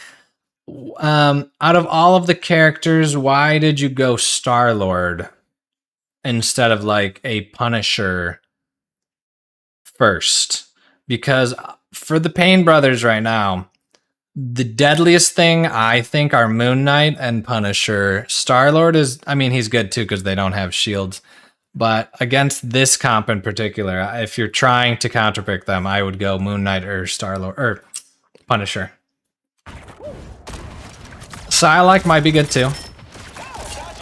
Out of all of the characters, why did you go Star-Lord instead of like a Punisher first? Because for the Payne brothers right now, the deadliest thing I think are Moon Knight and Punisher. Star-Lord is, I mean, he's good too because they don't have shields. But against this comp in particular, if you're trying to counterpick them, I would go Moon Knight or Star-Lord or Punisher. Psylocke might be good too.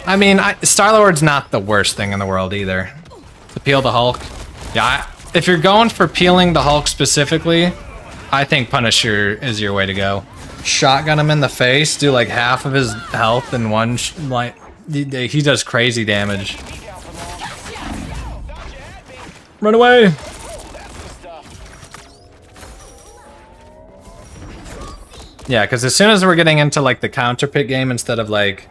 I mean, Star-Lord's not the worst thing in the world either. To peel the Hulk, yeah. If you're going for peeling the Hulk specifically, I think Punisher is your way to go. Shotgun him in the face, do like half of his health in one. Like he does crazy damage. Run away! Yeah, because as soon as we're getting into like the counter pick game, instead of like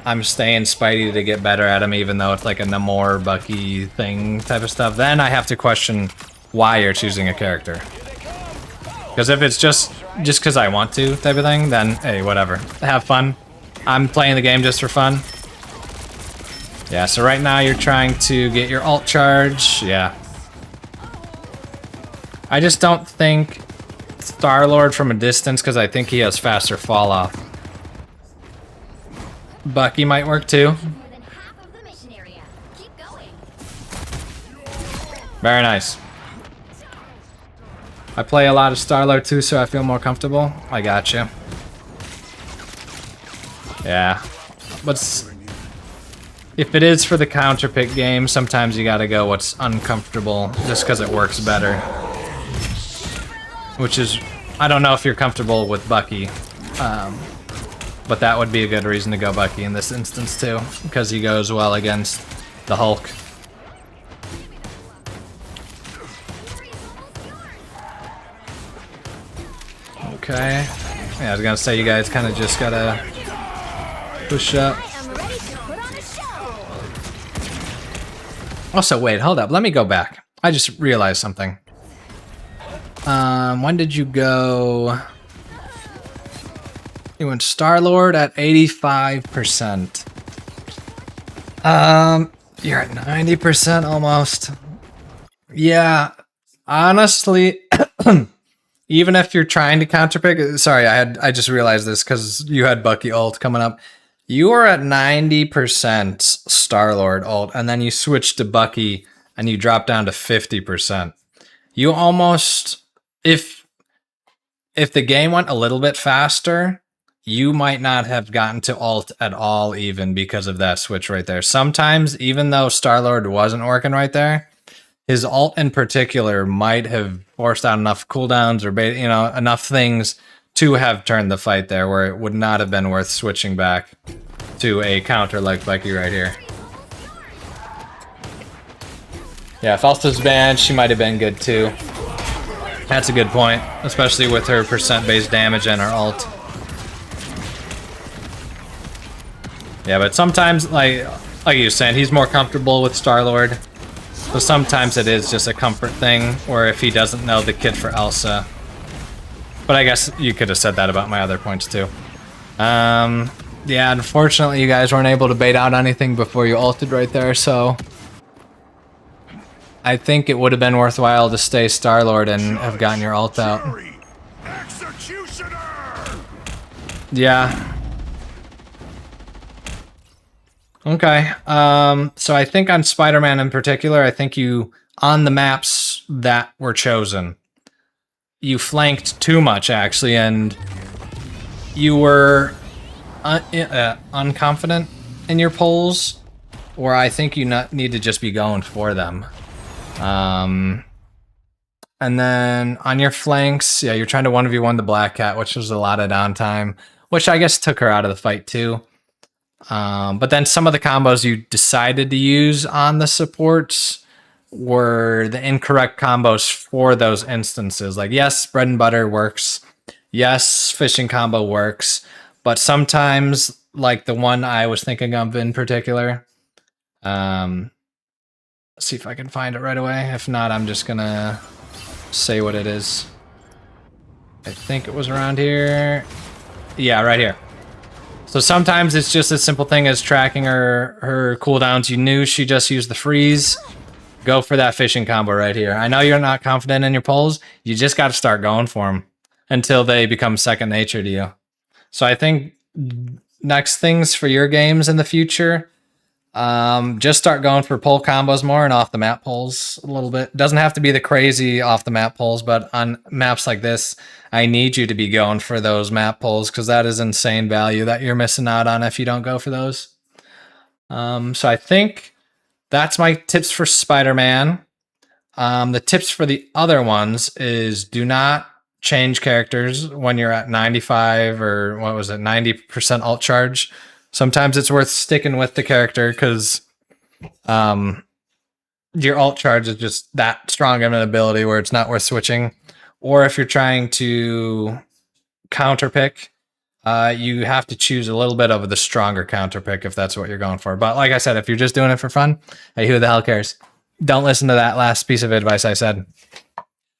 I'm staying Spidey to get better at him, even though it's like a Namor, Bucky thing type of stuff, then I have to question why you're choosing a character. Because if it's just because I want to type of thing, then hey, whatever. Have fun. I'm playing the game just for fun. Yeah, so right now you're trying to get your ult charge. Yeah. I just don't think Star-Lord from a distance, because I think he has faster fall off. Bucky might work too. Very nice. I play a lot of Star-Lord too, so I feel more comfortable. I gotcha. Yeah. But if it is for the counter pick game, sometimes you gotta go what's uncomfortable just because it works better. Which is, I don't know if you're comfortable with Bucky, but that would be a good reason to go Bucky in this instance too, because he goes well against the Hulk. Okay. Yeah, I was gonna say you guys kind of just gotta push up. Also, wait, hold up. Let me go back. I just realized something. When did you go? You went Star-Lord at 85%. You're at 90% almost. Yeah, honestly, even if you're trying to counterpick, sorry, I just realized this because you had Bucky ult coming up. You were at 90% Star-Lord ult, and then you switched to Bucky, and you dropped down to 50%. You almost, if the game went a little bit faster, you might not have gotten to ult at all even because of that switch right there. Sometimes, even though Star-Lord wasn't working right there, his ult in particular might have forced out enough cooldowns or, you know, enough things to have turned the fight there where it would not have been worth switching back to a counter like Bucky right here. Yeah, if Elsa's banned, she might have been good too. That's a good point, especially with her percent-based damage and her ult. Yeah, but sometimes, like you were saying, he's more comfortable with Star-Lord. So sometimes it is just a comfort thing, or if he doesn't know the kit for Elsa. But I guess you could have said that about my other points too. Yeah, unfortunately you guys weren't able to bait out anything before you ulted right there, so I think it would have been worthwhile to stay Star-Lord and have gotten your ult out. Jury, executioner! Yeah. Okay. So I think on Spider-Man in particular, I think you, on the maps that were chosen, you flanked too much actually, and you were unconfident in your pulls, or I think you need to just be going for them. And then on your flanks, yeah, you're trying to 1v1 the Black Cat, which was a lot of downtime, which I guess took her out of the fight too. But then some of the combos you decided to use on the supports were the incorrect combos for those instances. Like, yes, bread and butter works. Yes, fishing combo works. But sometimes, like the one I was thinking of in particular, let's see if I can find it right away. If not, I'm just gonna say what it is. I think it was around here. Yeah, right here. So sometimes it's just a simple thing as tracking her cooldowns. You knew she just used the freeze. Go for that fishing combo right here. I know you're not confident in your pulls. You just got to start going for them until they become second nature to you. So I think next things for your games in the future, just start going for pull combos more and off the map pulls a little bit. Doesn't have to be the crazy off the map pulls, but on maps like this, I need you to be going for those map pulls because that is insane value that you're missing out on if you don't go for those. So I think that's my tips for Spider-Man. The tips for the other ones is do not change characters when you're at 95 or what was it, 90% ult charge. Sometimes it's worth sticking with the character because your ult charge is just that strong of an ability where it's not worth switching. Or if you're trying to counter pick, you have to choose a little bit of the stronger counter pick if that's what you're going for. But like I said, if you're just doing it for fun, hey, who the hell cares? Don't listen to that last piece of advice I said.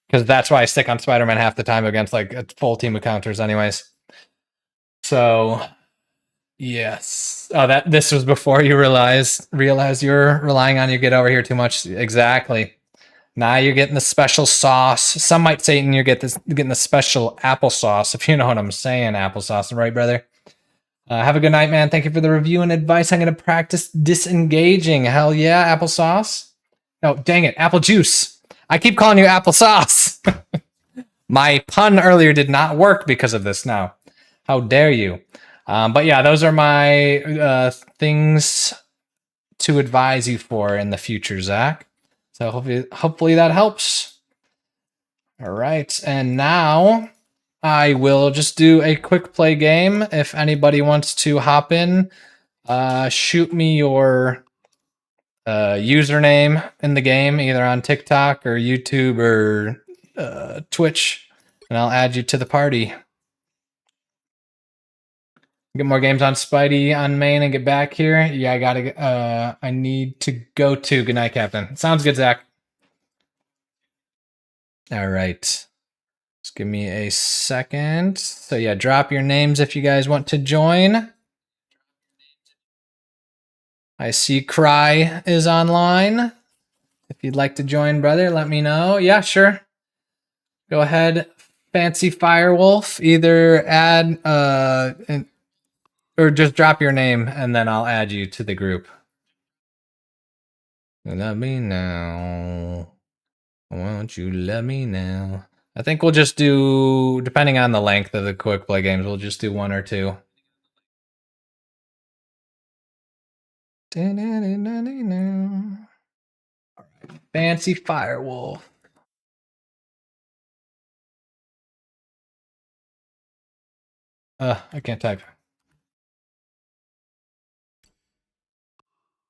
Because that's why I stick on Spider-Man half the time against like a full team of counters anyways. So, yes. Oh, this was before you realized you're relying on you get over here too much. Exactly. Now you're getting the special sauce. Some might say you're getting the special applesauce, if you know what I'm saying, applesauce. Right, brother? Have a good night, man. Thank you for the review and advice. I'm going to practice disengaging. Hell yeah, applesauce. No, dang it, apple juice. I keep calling you applesauce. My pun earlier did not work because of this now. How dare you? But yeah, those are my things to advise you for in the future, Zach. So hopefully that helps. All right, and now I will just do a quick play game. If anybody wants to hop in, shoot me your username in the game, either on TikTok or YouTube or Twitch, and I'll add you to the party. Get more games on Spidey on main and get back here. Yeah, I need to go to. Good night, Captain. Sounds good, Zach. All right. Just give me a second. So yeah, drop your names if you guys want to join. I see Cry is online. If you'd like to join, brother, let me know. Yeah, sure. Go ahead. Fancy Firewolf. Either add or just drop your name and then I'll add you to the group. Let me know. Won't you let me know? I think we'll just do, depending on the length of the quick play games, we'll just do one or two. Fancy Firewolf. I can't type.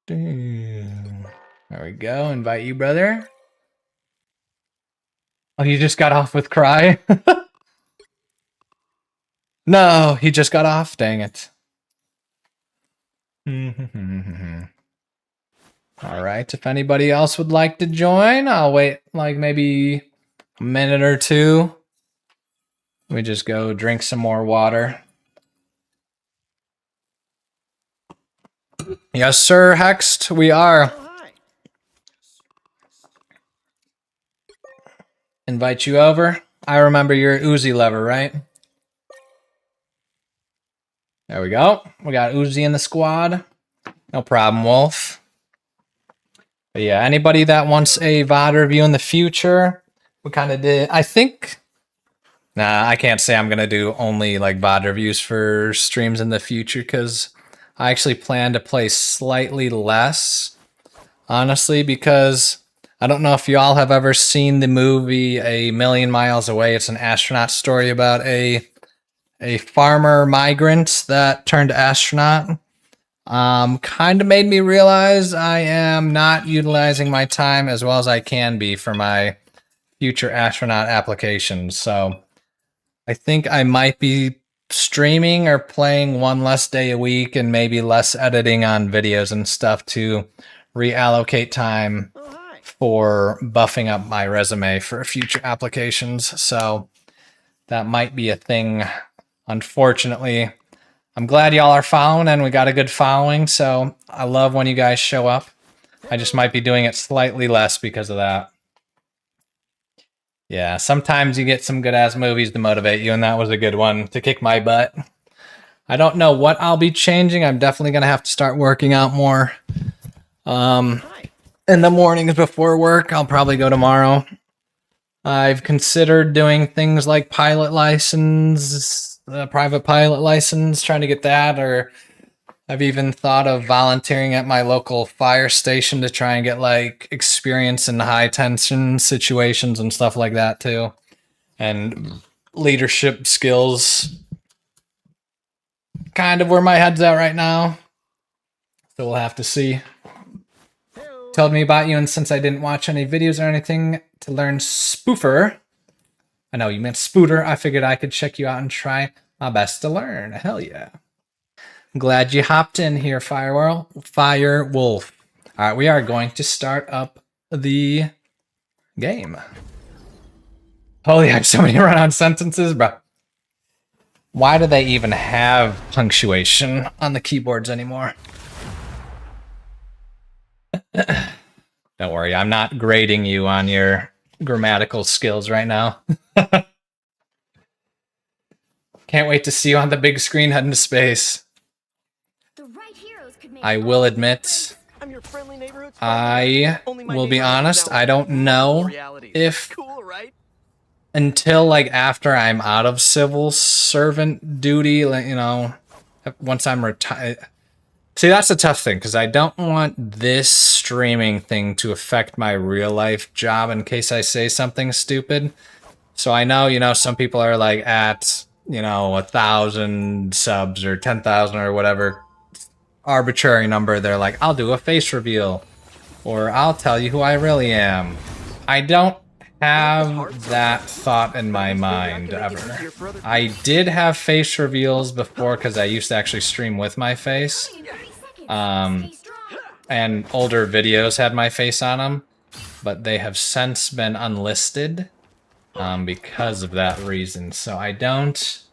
There we go. Invite you, brother. Oh, you just got off with Cry? No, he just got off. Dang it. All right. If anybody else would like to join, I'll wait like maybe a minute or two. Let me just go drink some more water. Yes, sir, Hexed, we are. Oh, hi. Invite you over. I remember your Uzi lover, right? There we go. We got Uzi in the squad. No problem, Wolf. But yeah, anybody that wants a VOD review in the future, we kind of did. I think. Nah, I can't say I'm going to do only like VOD reviews for streams in the future because I actually plan to play slightly less, honestly, because I don't know if y'all have ever seen the movie A Million Miles Away. It's an astronaut story about a farmer migrant that turned astronaut. Kind of made me realize I am not utilizing my time as well as I can be for my future astronaut applications. So I think I might be streaming or playing one less day a week and maybe less editing on videos and stuff to reallocate time Oh, hi. for buffing up my resume for future applications. So that might be a thing. Unfortunately, I'm glad y'all are following and we got a good following. So I love when you guys show up. I just might be doing it slightly less because of that. Yeah, sometimes you get some good-ass movies to motivate you, and that was a good one to kick my butt. I don't know what I'll be changing. I'm definitely going to have to start working out more. In the mornings before work, I'll probably go tomorrow. I've considered doing things like pilot license, private pilot license, trying to get that, or I've even thought of volunteering at my local fire station to try and get like experience in high tension situations and stuff like that too. And leadership skills. Kind of where my head's at right now. So we'll have to see. Told me about you, and since I didn't watch any videos or anything to learn spoofer. I know you meant spooter. I figured I could check you out and try my best to learn. Hell yeah. Glad you hopped in here, Firewolf. All right, we are going to start up the game. Holy, I have so many run-on sentences, bro. Why do they even have punctuation on the keyboards anymore? Don't worry, I'm not grading you on your grammatical skills right now. Can't wait to see you on the big screen heading to space. I will admit, I'm your friendly neighborhood I Only my will be neighbor is honest, now I don't know reality. if Cool, right? until like after I'm out of civil servant duty, like, you know, once I'm retired. See, that's a tough thing because I don't want this streaming thing to affect my real life job in case I say something stupid. So I know, you know, some people are like at, you know, 1,000 subs or 10,000 or whatever arbitrary number. They're like, I'll do a face reveal or I'll tell you who I really am. I don't have that thought in my mind ever. I did have face reveals before because I used to actually stream with my face. And older videos had my face on them, but they have since been unlisted because of that reason. So I don't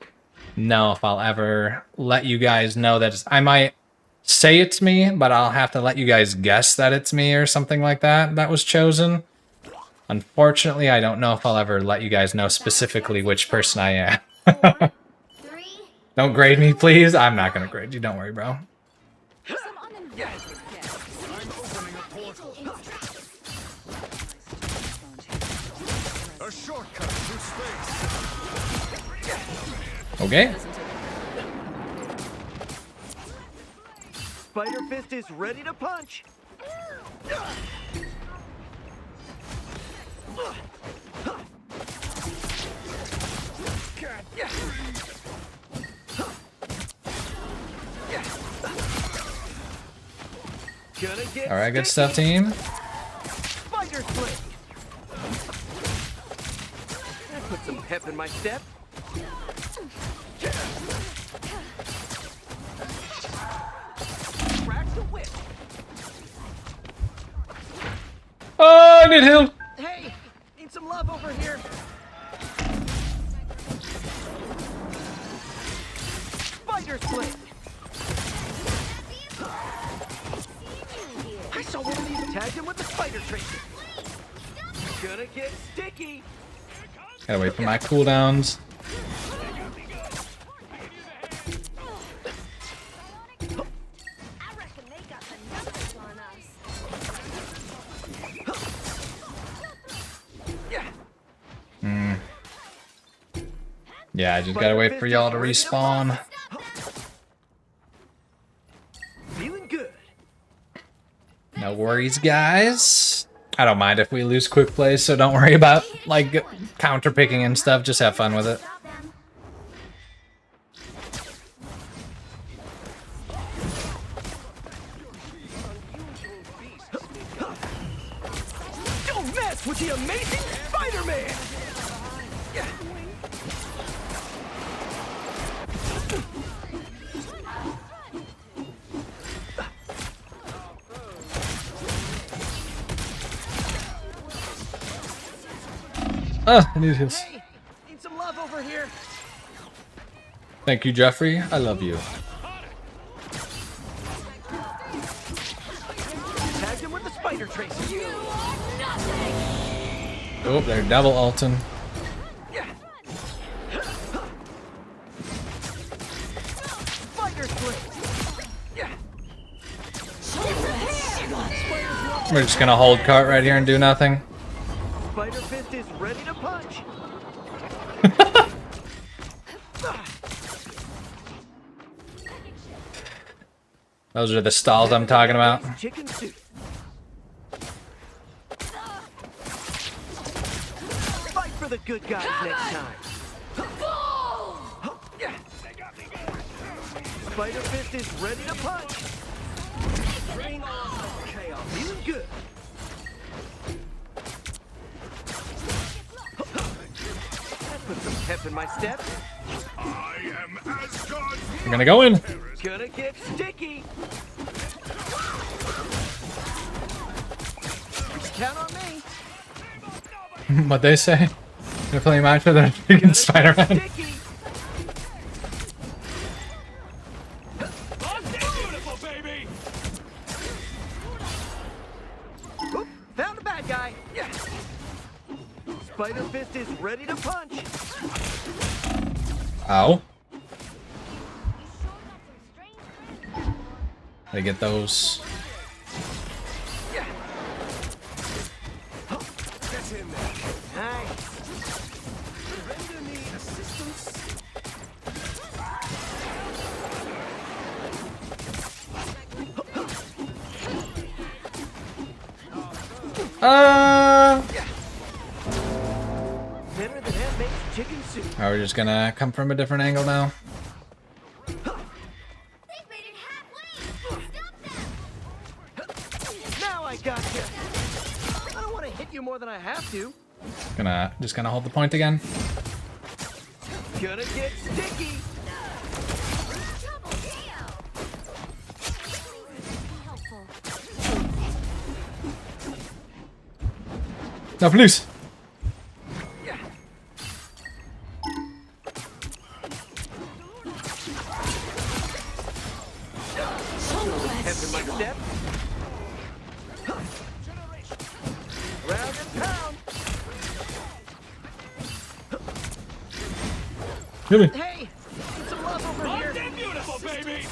know if I'll ever let you guys know that I might say it's me, but I'll have to let you guys guess that it's me or something like that that was chosen. Unfortunately, I don't know if I'll ever let you guys know specifically which person I am. Don't grade me, please. I'm not gonna grade you. Don't worry, bro. A shortcut to space. Okay. Spider Fist is ready to punch. All right, good stuff, team. Spider Slick. That put some pep in my step. Crack the whip. Oh, I need help. Hey, need some love over here. Tagged him with the spider tracer. Gonna get sticky. Gotta wait for my cooldowns. I reckon they got the numbers on us. Yeah, I just gotta wait for y'all to respawn. Feeling good. No worries, guys. I don't mind if we lose quick plays, so don't worry about, like, counter picking and stuff. Just have fun with it. Stop them. Don't mess with the amazing Spider-Man! Ah, I need his. Hey, need some love over here. Thank you, Jeffrey. I love you. Tagged him with the spider tracer. Oh, they're double ulting. Spider sling. We're just gonna hold cart right here and do nothing. Spider fist is ready to punch. Those are the stalls I'm talking about. Chicken soup. Fight for the good guys next time. Spider fist is ready to punch. Bring on the chaos. Feeling good. That put some pep in my step. I am Asgard. We're gonna go in. Gonna get sticky. Count on me. What they say? They're playing match with a freaking Spider-Man. Sticky. Beautiful, baby. Oop, found a bad guy. Yeah. Spider fist is ready to punch. Ow. They get those. Yeah. Get in there. Nice. Render me assistance. Better than handmade chicken soup. Are we just gonna come from a different angle now? They've made it halfway. Stop them. Now I gotcha. I don't want to hit you more than I have to. Just gonna hold the point again. Gonna get sticky. Trouble deal. Helpful. No, please. Yeah. Pep in my step. Round and pound. Give me. Hey, need some love over here. Beautiful, baby.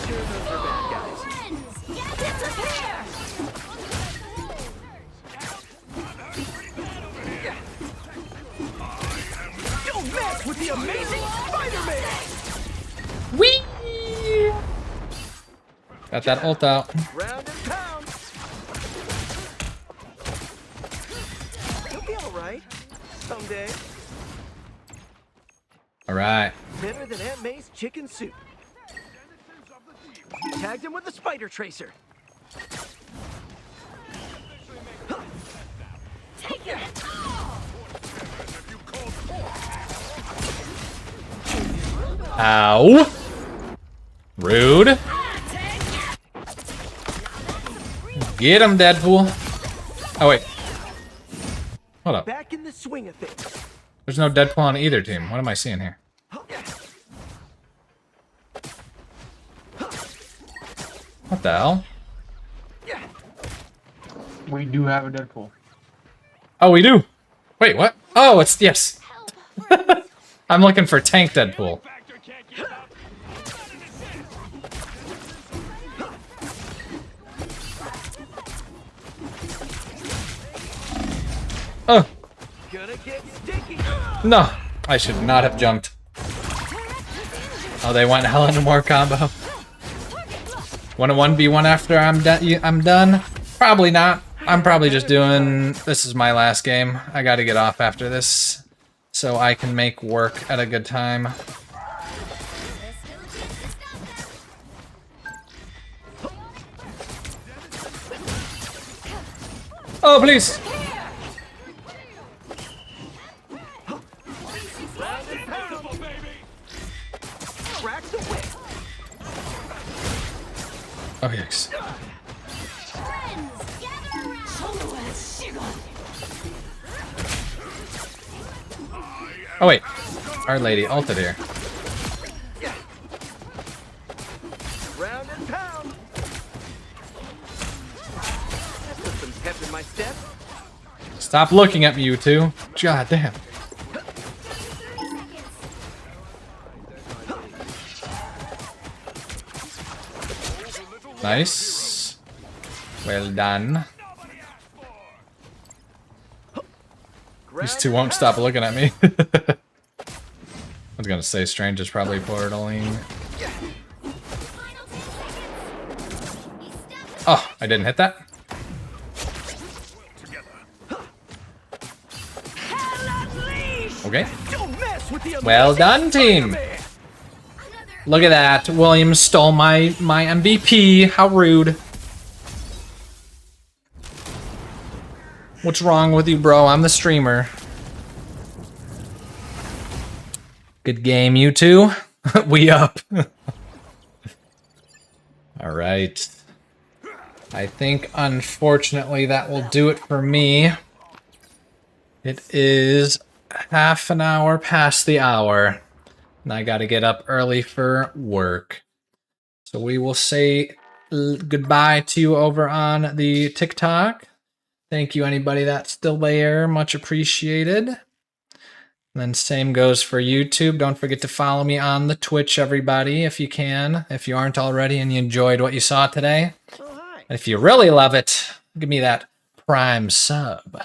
Sure those are bad guys. Friends, disappear. Don't mess with the amazing Spider-Man. Whee! Got that ult out. Round and pound. You'll be all right someday. All right. Better than Aunt May's chicken soup. Tagged him with the spider tracer. Take it. Ow. Rude. Get him, Deadpool. Oh, wait. Hold up. Back in the swing of things. There's no Deadpool on either team. What am I seeing here? the hell? We do have a Deadpool. Oh, we do. Wait, what? Oh, it's yes. I'm looking for tank Deadpool. Factor can't keep up. Oh, Gonna get sticky. no. I should not have jumped. Oh, they went hell into more combo. Want a 1v1 after I'm done? Probably not. I'm probably just doing... This is my last game. I gotta get off after this so I can make work at a good time. Oh, please! Beautiful, baby. Crack the whip. Oh, yikes. Friends, gather around. Oh, wait. Our lady ulted here. Round and pound. That put some pep in my step. Stop looking at me, you two. God damn. Nice. Well done. These two won't stop looking at me. I was gonna say Strange is probably portaling. Oh, I didn't hit that? Okay. Don't mess with the Well done, team. Spider-Man. Look at that. Williams stole my MVP. How rude. What's wrong with you, bro? I'm the streamer. Good game, you two. We up. All right. I think, unfortunately, that will do it for me. It is half an hour past the hour, and I got to get up early for work. So we will say goodbye to you over on the TikTok. Thank you, anybody that's still there. Much appreciated. And then same goes for YouTube. Don't forget to follow me on the Twitch, everybody, if you can. If you aren't already and you enjoyed what you saw today. Oh, hi. And if you really love it, give me that Prime sub.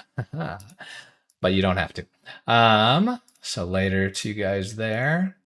But you don't have to. So later to you guys there.